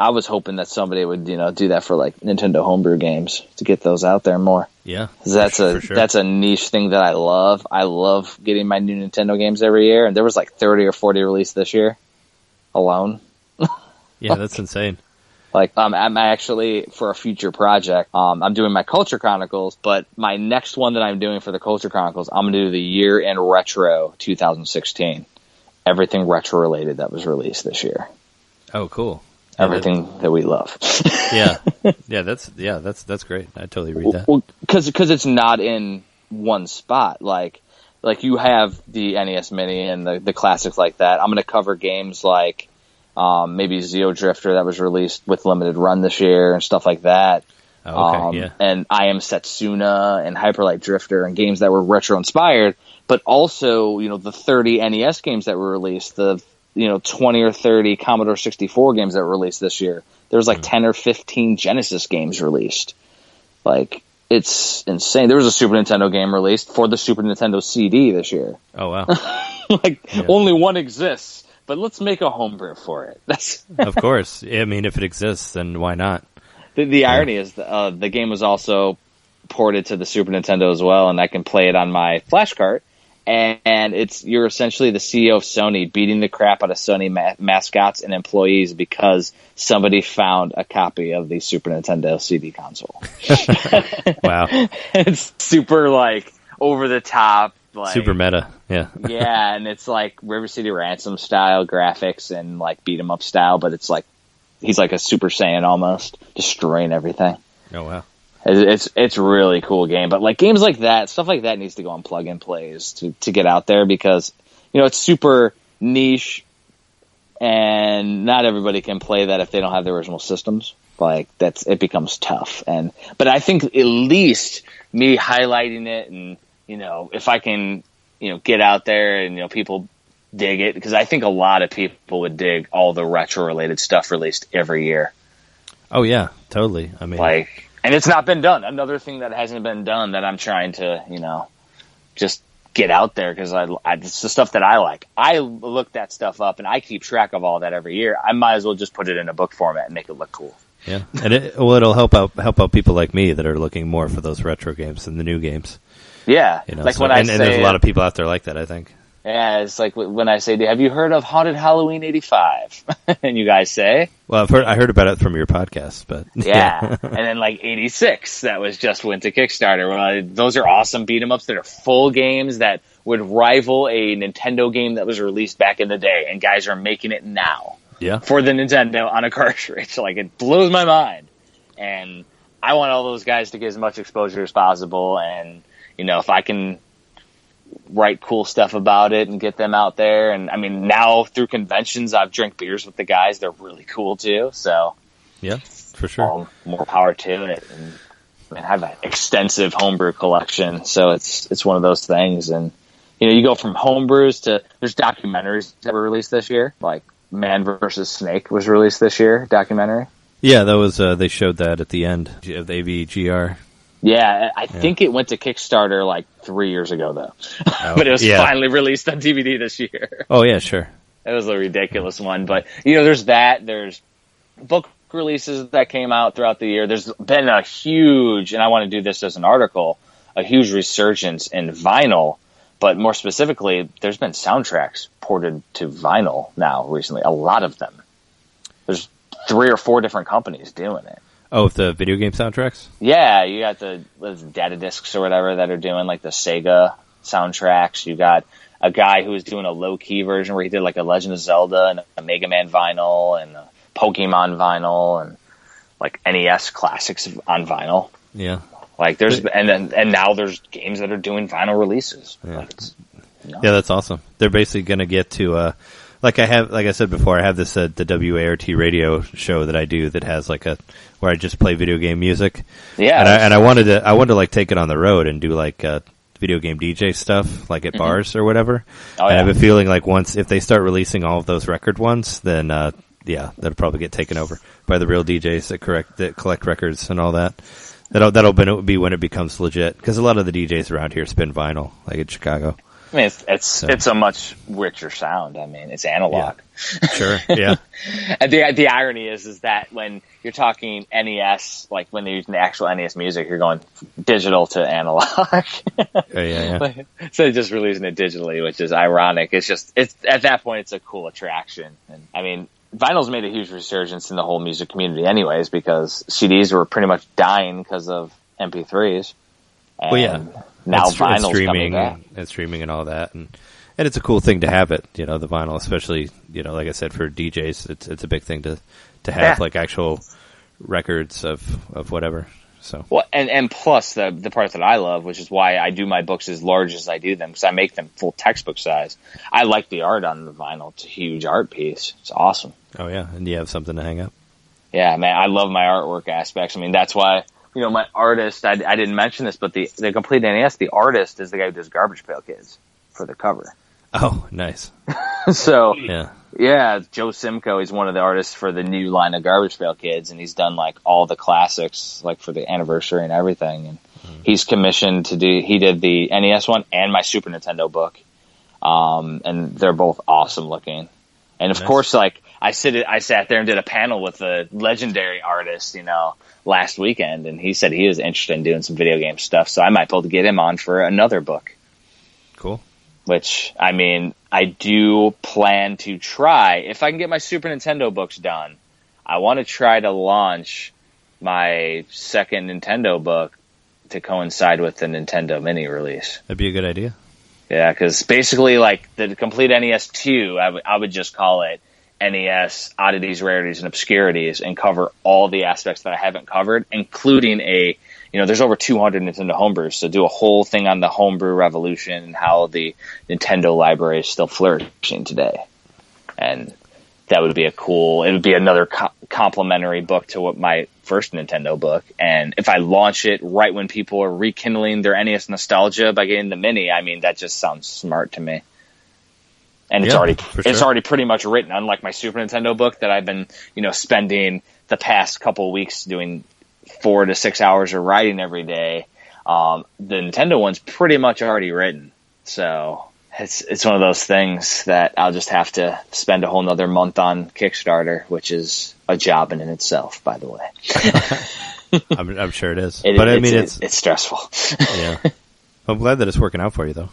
I was hoping that somebody would, do that for Nintendo homebrew games to get those out there more. Yeah, that's a niche thing that I love. I love getting my new Nintendo games every year, and there was 30 or 40 released this year alone. Yeah, that's insane. I'm actually, for a future project, I'm doing my Culture Chronicles, but my next one that I'm doing for the Culture Chronicles, I'm going to do the year in retro 2016. Everything retro related that was released this year. Oh, cool. Everything that we love. That's great. I totally read that. Well, because it's not in one spot. Like you have the NES Mini and the classics like that. I'm going to cover games like maybe Zeo Drifter that was released with limited run this year and stuff like that. Oh, okay, yeah. And I Am Setsuna and Hyper Light Drifter and games that were retro inspired, but also the 30 NES games that were released, the 20 or 30 Commodore 64 games that were released this year. There was 10 or 15 Genesis games released. It's insane. There was a Super Nintendo game released for the Super Nintendo CD this year. Oh, wow. Only one exists, but let's make a homebrew for it. That's Of course. I mean, if it exists, then why not? The irony is the game was also ported to the Super Nintendo as well, and I can play it on my flash cart. And you're essentially the CEO of Sony beating the crap out of Sony mascots and employees because somebody found a copy of the Super Nintendo CD console. Wow. It's super over the top. Super meta. Yeah. Yeah, and it's River City Ransom style graphics and beat 'em up style, but it's he's like a Super Saiyan almost, destroying everything. Oh, wow. It's really cool game, but games like that, stuff like that needs to go on plug and plays to get out there because it's super niche, and not everybody can play that if they don't have the original systems. It becomes tough, but I think at least me highlighting it and if I can get out there and people dig it, because I think a lot of people would dig all the retro related stuff released every year. Oh yeah, totally. I mean, and it's not been done. Another thing that hasn't been done that I'm trying to, just get out there because it's the stuff that I like. I look that stuff up and I keep track of all that every year. I might as well just put it in a book format and make it look cool. Yeah, and it'll help out people like me that are looking more for those retro games than the new games. Yeah, like so, and there's a lot of people out there like that, I think. Yeah, it's like when I say, "Have you heard of Haunted Halloween '85?" and you guys say, "Well, I heard about it from your podcast, but yeah." And then like '86, that was just went to Kickstarter. Well, those are awesome beat 'em ups that are full games that would rival a Nintendo game that was released back in the day, and guys are making it now. Yeah. For the Nintendo on a cartridge. Like, it blows my mind. And I want all those guys to get as much exposure as possible. And, if I can write cool stuff about it and get them out there. And, I mean, now through conventions, I've drank beers with the guys. They're really cool, too. So, yeah, for sure. More power to it. And I have an extensive homebrew collection. So it's one of those things. And, you go from homebrews to, there's documentaries that were released this year. Like, Man vs. Snake was released this year, documentary. Yeah, that was, they showed that at the end of the AVGR. Yeah, I think it went to Kickstarter like 3 years ago, though. Oh, but it was finally released on DVD this year. Oh, yeah, sure. It was a ridiculous one. But, there's that. There's book releases that came out throughout the year. There's been a huge, and I want to do this as an article, a huge resurgence in vinyl. But more specifically, there's been soundtracks ported to vinyl now recently. A lot of them. There's 3 or 4 different companies doing it. Oh, the video game soundtracks? Yeah, you got the data discs or whatever that are doing like the Sega soundtracks. You got a guy who was doing a low-key version where he did like a Legend of Zelda and a Mega Man vinyl and a Pokemon vinyl and like NES classics on vinyl. Yeah. Like there's and now there's games that are doing vinyl releases. Yeah, yeah, that's awesome. They're basically going to get to like I said before, I have this the WART radio show that I do that has like where I just play video game music. Yeah, and I wanted to like take it on the road and do like video game DJ stuff like at bars or whatever. Oh, and I have a feeling like if they start releasing all of those record ones, then that'll probably get taken over by the real DJs that collect records and all that. That'll be when it becomes legit, because a lot of the DJs around here spin vinyl, like in Chicago. I mean, it's a much richer sound. I mean, it's analog. Yeah. Sure, yeah. And the irony is that when you're talking NES, like when they're using the actual NES music, you're going digital to analog. Yeah. So they're just releasing it digitally, which is ironic. It's at that point, it's a cool attraction. And I mean, vinyl's made a huge resurgence in the whole music community anyways, because CDs were pretty much dying because of MP3s. And well, yeah. Now vinyl's streaming coming back. And streaming and all that. And it's a cool thing to have it, the vinyl, especially, like I said, for DJs, it's a big thing to have like actual records of whatever. So. Well, and plus the part that I love, which is why I do my books as large as I do them, because I make them full textbook size. I like the art on the vinyl. It's a huge art piece. It's awesome. Oh yeah, and you have something to hang up. Yeah, man, I love my artwork aspects. I mean, that's why my artist. I didn't mention this, but the complete NES, the artist is the guy who does Garbage Pail Kids for the cover. Oh, nice. So yeah, Joe Simcoe, he's one of the artists for the new line of Garbage Pail Kids, and he's done like all the classics, like for the anniversary and everything. And he's commissioned to do. He did the NES one and my Super Nintendo book, and they're both awesome looking. And of course, like I sat there and did a panel with a legendary artist, last weekend, and he said he was interested in doing some video game stuff. So I might be able to get him on for another book. Cool. Which, I mean, I do plan to try. If I can get my Super Nintendo books done, I want to try to launch my second Nintendo book to coincide with the Nintendo Mini release. That'd be a good idea. Yeah, because basically, like, the complete NES 2, I would just call it NES Oddities, Rarities, and Obscurities, and cover all the aspects that I haven't covered, including there's over 200 Nintendo homebrews, so do a whole thing on the homebrew revolution and how the Nintendo library is still flourishing today. And that would be it would be another complementary book to what my first Nintendo book. And if I launch it right when people are rekindling their NES nostalgia by getting the Mini, I mean, that just sounds smart to me. And it's already pretty much written, unlike my Super Nintendo book that I've been, spending the past couple of weeks doing 4 to 6 hours of writing every day. The Nintendo one's pretty much already written. So it's one of those things that I'll just have to spend a whole nother month on Kickstarter, which is a job in itself, by the way. I'm sure it is. It's stressful. Yeah. I'm glad that it's working out for you, though.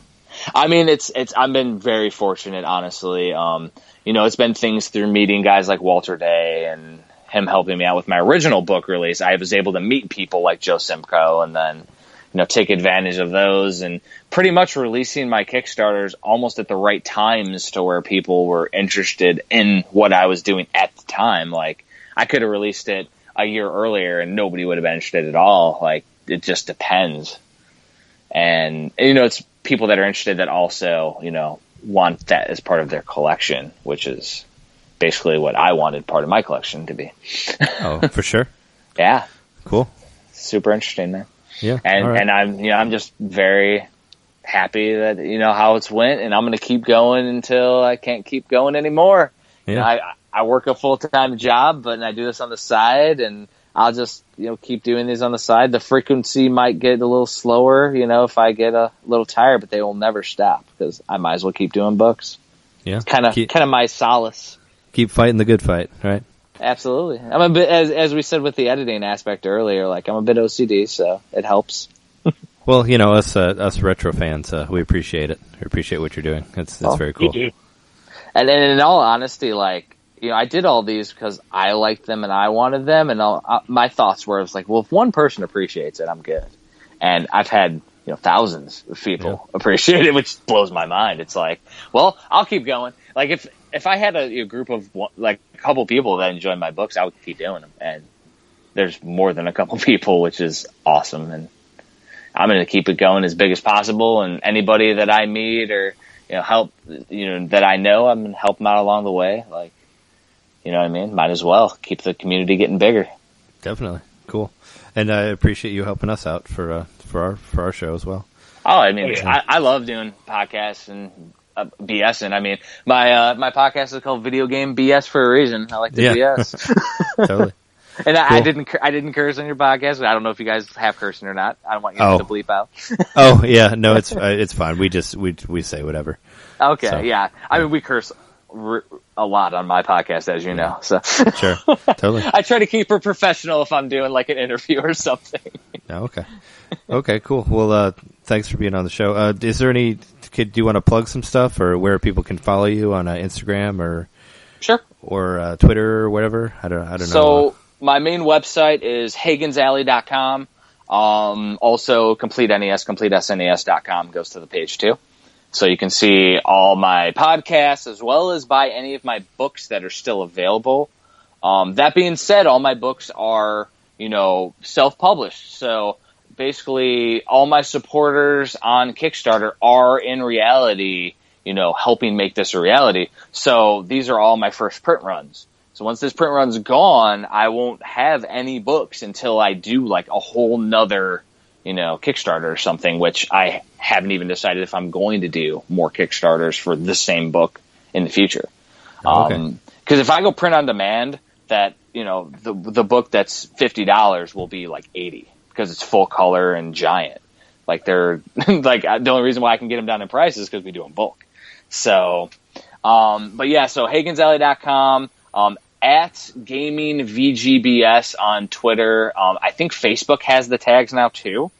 I mean, I've been very fortunate, honestly. It's been things through meeting guys like Walter Day and him helping me out with my original book release. I was able to meet people like Joe Simcoe and then, take advantage of those, and pretty much releasing my Kickstarters almost at the right times to where people were interested in what I was doing at the time. Like, I could have released it a year earlier and nobody would have been interested at all. Like, it just depends. And it's people that are interested that also, want that as part of their collection, which is basically what I wanted part of my collection to be. Oh, for sure. Yeah. Cool. Super interesting, man. Yeah. And I'm just very happy that, how it's went, and I'm going to keep going until I can't keep going anymore. Yeah. I work a full-time job, but I do this on the side, and I'll just, keep doing these on the side. The frequency might get a little slower, if I get a little tired, but they will never stop because I might as well keep doing books. Yeah. Kind of my solace. Keep fighting the good fight, right? Absolutely. I'm a bit, as we said with the editing aspect earlier, like I'm a bit OCD, so it helps. Well, us retro fans, we appreciate it. We appreciate what you're doing. It's very cool. You do. And in all honesty, like, I did all these because I liked them and I wanted them, and my thoughts were, like, well, if one person appreciates it, I'm good. And I've had, thousands of people appreciate it, which blows my mind. It's like, well, I'll keep going. Like, if I had a group of, like, a couple people that enjoy my books, I would keep doing them. And there's more than a couple people, which is awesome. And I'm going to keep it going as big as possible. And anybody that I meet or, help, that I know, I'm going to help them out along the way. Like, you know what I mean? Might as well keep the community getting bigger. Definitely. Cool. And I appreciate you helping us out for our show as well. Oh, I mean, I love doing podcasts and BS. And I mean, my podcast is called Video Game BS for a reason. I like to BS. Totally. And I didn't curse on your podcast. I don't know if you guys have cursing or not. I don't want you to bleep out. Oh yeah, no, it's fine. We say whatever. Okay, so, yeah. I mean, we curse a lot on my podcast, as you know. So sure, totally. I try to keep it professional if I'm doing like an interview or something. Oh, okay, cool. Well, thanks for being on the show. Is there do you want to plug some stuff or where people can follow you on Instagram or sure or Twitter or whatever? I don't know. So my main website is hagensalley.com. Also CompleteSNES.com goes to the page too. So you can see all my podcasts as well as buy any of my books that are still available. That being said, all my books are, self-published. So basically all my supporters on Kickstarter are in reality, helping make this a reality. So these are all my first print runs. So once this print run's gone, I won't have any books until I do like a whole nother, Kickstarter or something, which I haven't even decided if I'm going to do more Kickstarters for the same book in the future. Okay. Cause if I go print on demand, that, the book that's $50 will be like 80 because it's full color and giant. Like they're like the only reason why I can get them down in price is because we do them bulk. So, but yeah, so hagensalley.com, at GamingVGBS on Twitter. I think Facebook has the tags now too.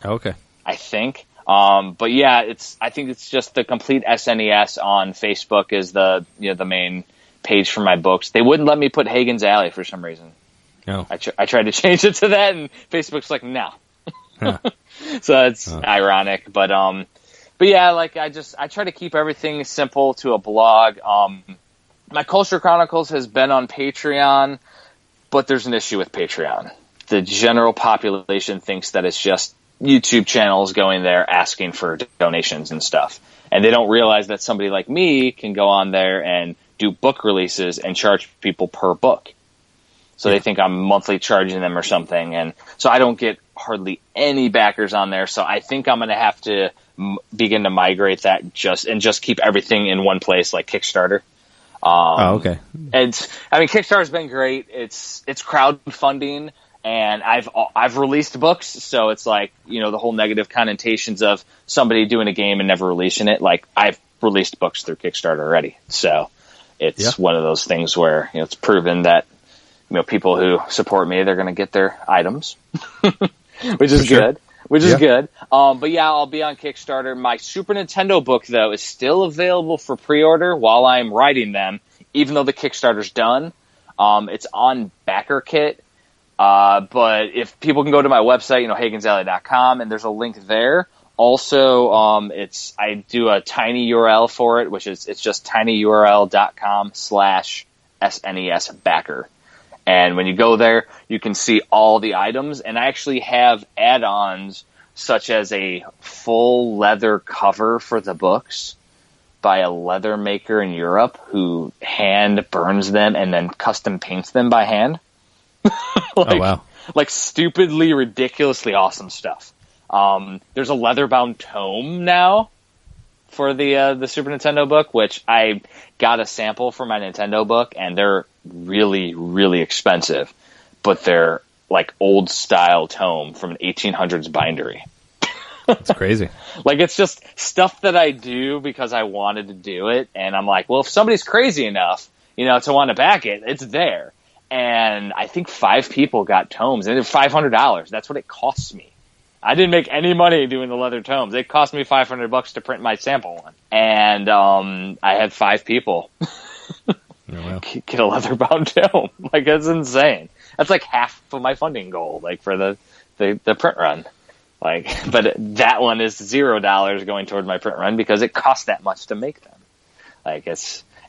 Okay. I think. But yeah, I think it's just the Complete SNES on Facebook is the main page for my books. They wouldn't let me put Hagen's Alley for some reason. No. I tried to change it to that and Facebook's like, no. Huh. So it's ironic, but yeah, like I try to keep everything simple to a blog. My Culture Chronicles has been on Patreon, but there's an issue with Patreon. The general population thinks that it's just YouTube channels going there asking for donations and stuff. And they don't realize that somebody like me can go on there and do book releases and charge people per book. So they think I'm monthly charging them or something. And so I don't get hardly any backers on there. So I think I'm going to have to begin to migrate that just keep everything in one place like Kickstarter. Okay. Kickstarter's been great. It's crowdfunding, And I've released books, so it's like, the whole negative connotations of somebody doing a game and never releasing it. Like, I've released books through Kickstarter already, so it's one of those things where it's proven that people who support me, they're going to get their items, which is good. Which is good. But yeah, I'll be on Kickstarter. My Super Nintendo book, though, is still available for pre-order while I'm writing them, even though the Kickstarter's done. It's on BackerKit. But if people can go to my website, HagensAlley.com, and there's a link there. Also, I do a tiny URL for it, which is, it's just tinyurl.com/SNES backer. And when you go there, you can see all the items, and I actually have add-ons such as a full leather cover for the books by a leather maker in Europe who hand burns them and then custom paints them by hand. Oh, wow. Like stupidly, ridiculously awesome stuff. There's a leather-bound tome now for the Super Nintendo book, which I got a sample for my Nintendo book, and they're really, really expensive, but they're like old-style tome from an 1800s bindery. That's crazy. Like, it's just stuff that I do because I wanted to do it, and I'm like, well, if somebody's crazy enough, to want to back it, it's there. And I think 5 people got tomes, and they're $500. That's what it costs me. I didn't make any money doing the leather tomes. It cost me $500 to print my sample one. And I had 5 people get a leather-bound tome. Like, that's insane. That's like half of my funding goal, like, for the print run. Like, but that one is $0 going toward my print run because it costs that much to make them. Like,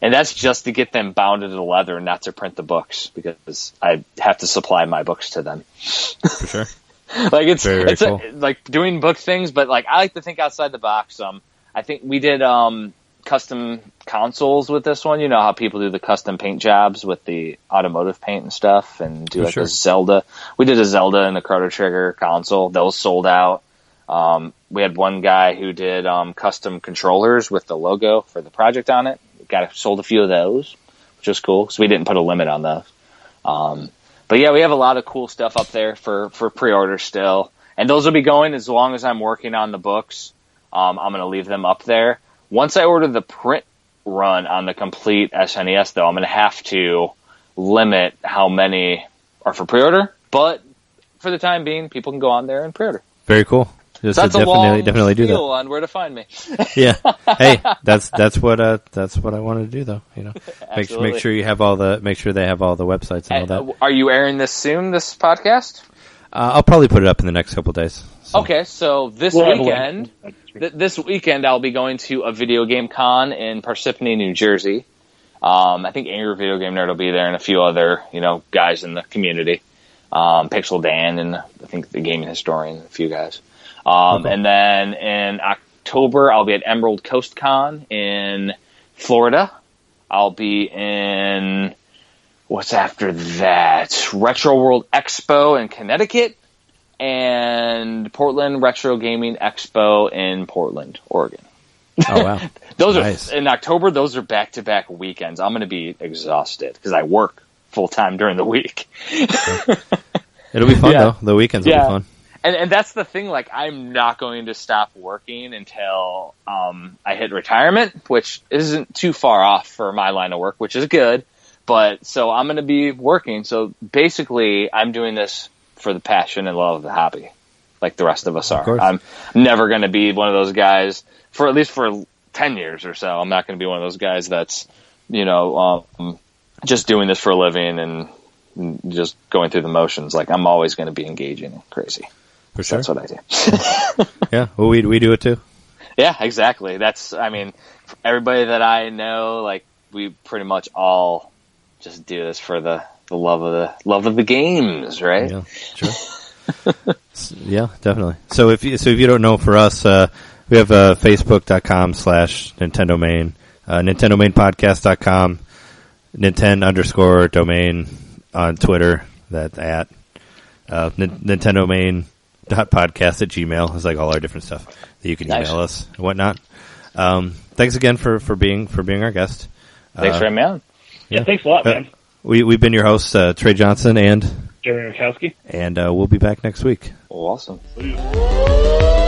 and that's just to get them bound into the leather and not to print the books, because I have to supply my books to them. For sure. Like, it's very cool. Like doing book things, but like, I like to think outside the box. I think we did custom consoles with this one. You know how people do the custom paint jobs with the automotive paint and stuff, and do a Zelda. We did a Zelda and the Chrono Trigger console. Those sold out. We had one guy who did custom controllers with the logo for the project on it. Sold a few of those, which was cool because we didn't put a limit on those. But yeah, we have a lot of cool stuff up there for pre-order still, and those will be going as long as I'm working on the books. I'm going to leave them up there. Once I order the print run on the complete SNES, though, I'm going to have to limit how many are for pre-order. But for the time being, people can go on there and pre-order. Very cool. So that's a long definitely do that. on where to find me. Yeah. Hey, that's what I wanted to do, though. Make sure you have make sure they have all the websites and all that. Are you airing this soon? This podcast? I'll probably put it up in the next couple of days. So. Okay, so this weekend I'll be going to a video game con in Parsippany, New Jersey. I think Angry Video Game Nerd will be there, and a few other guys in the community. Pixel Dan and I think the Gaming Historian, a few guys. And then in October, I'll be at Emerald Coast Con in Florida. I'll be in, what's after that? Retro World Expo in Connecticut, and Portland Retro Gaming Expo in Portland, Oregon. Oh, wow. Those nice. In October, those are back-to-back weekends. I'm going to be exhausted because I work full-time during the week. It'll be fun, though. The weekends will be fun. And that's the thing, like, I'm not going to stop working until I hit retirement, which isn't too far off for my line of work, which is good. But so I'm going to be working. So basically, I'm doing this for the passion and love of the hobby, like the rest of us are. I'm never going to be one of those guys, for at least for 10 years or so. I'm not going to be one of those guys that's, just doing this for a living and just going through the motions. Like, I'm always going to be engaging and crazy. For sure. That's what I do. Yeah, well, we do it too. Yeah, exactly. Everybody that I know, like, we pretty much all just do this for the love of the games, right? Yeah, sure. Yeah, definitely. So if you don't know, for us, we have Facebook.com/NintenDomain, NintenDomainPodcast.com, Ninten_domain on Twitter. That's at NintenDomain.podcast@gmail is like all our different stuff that you can email us and whatnot. Thanks again for being our guest. Thanks for having me on. Yeah, thanks a lot, man. We've been your hosts, Trey Johnson and Jeremy Mikowski. And we'll be back next week. Awesome. See you.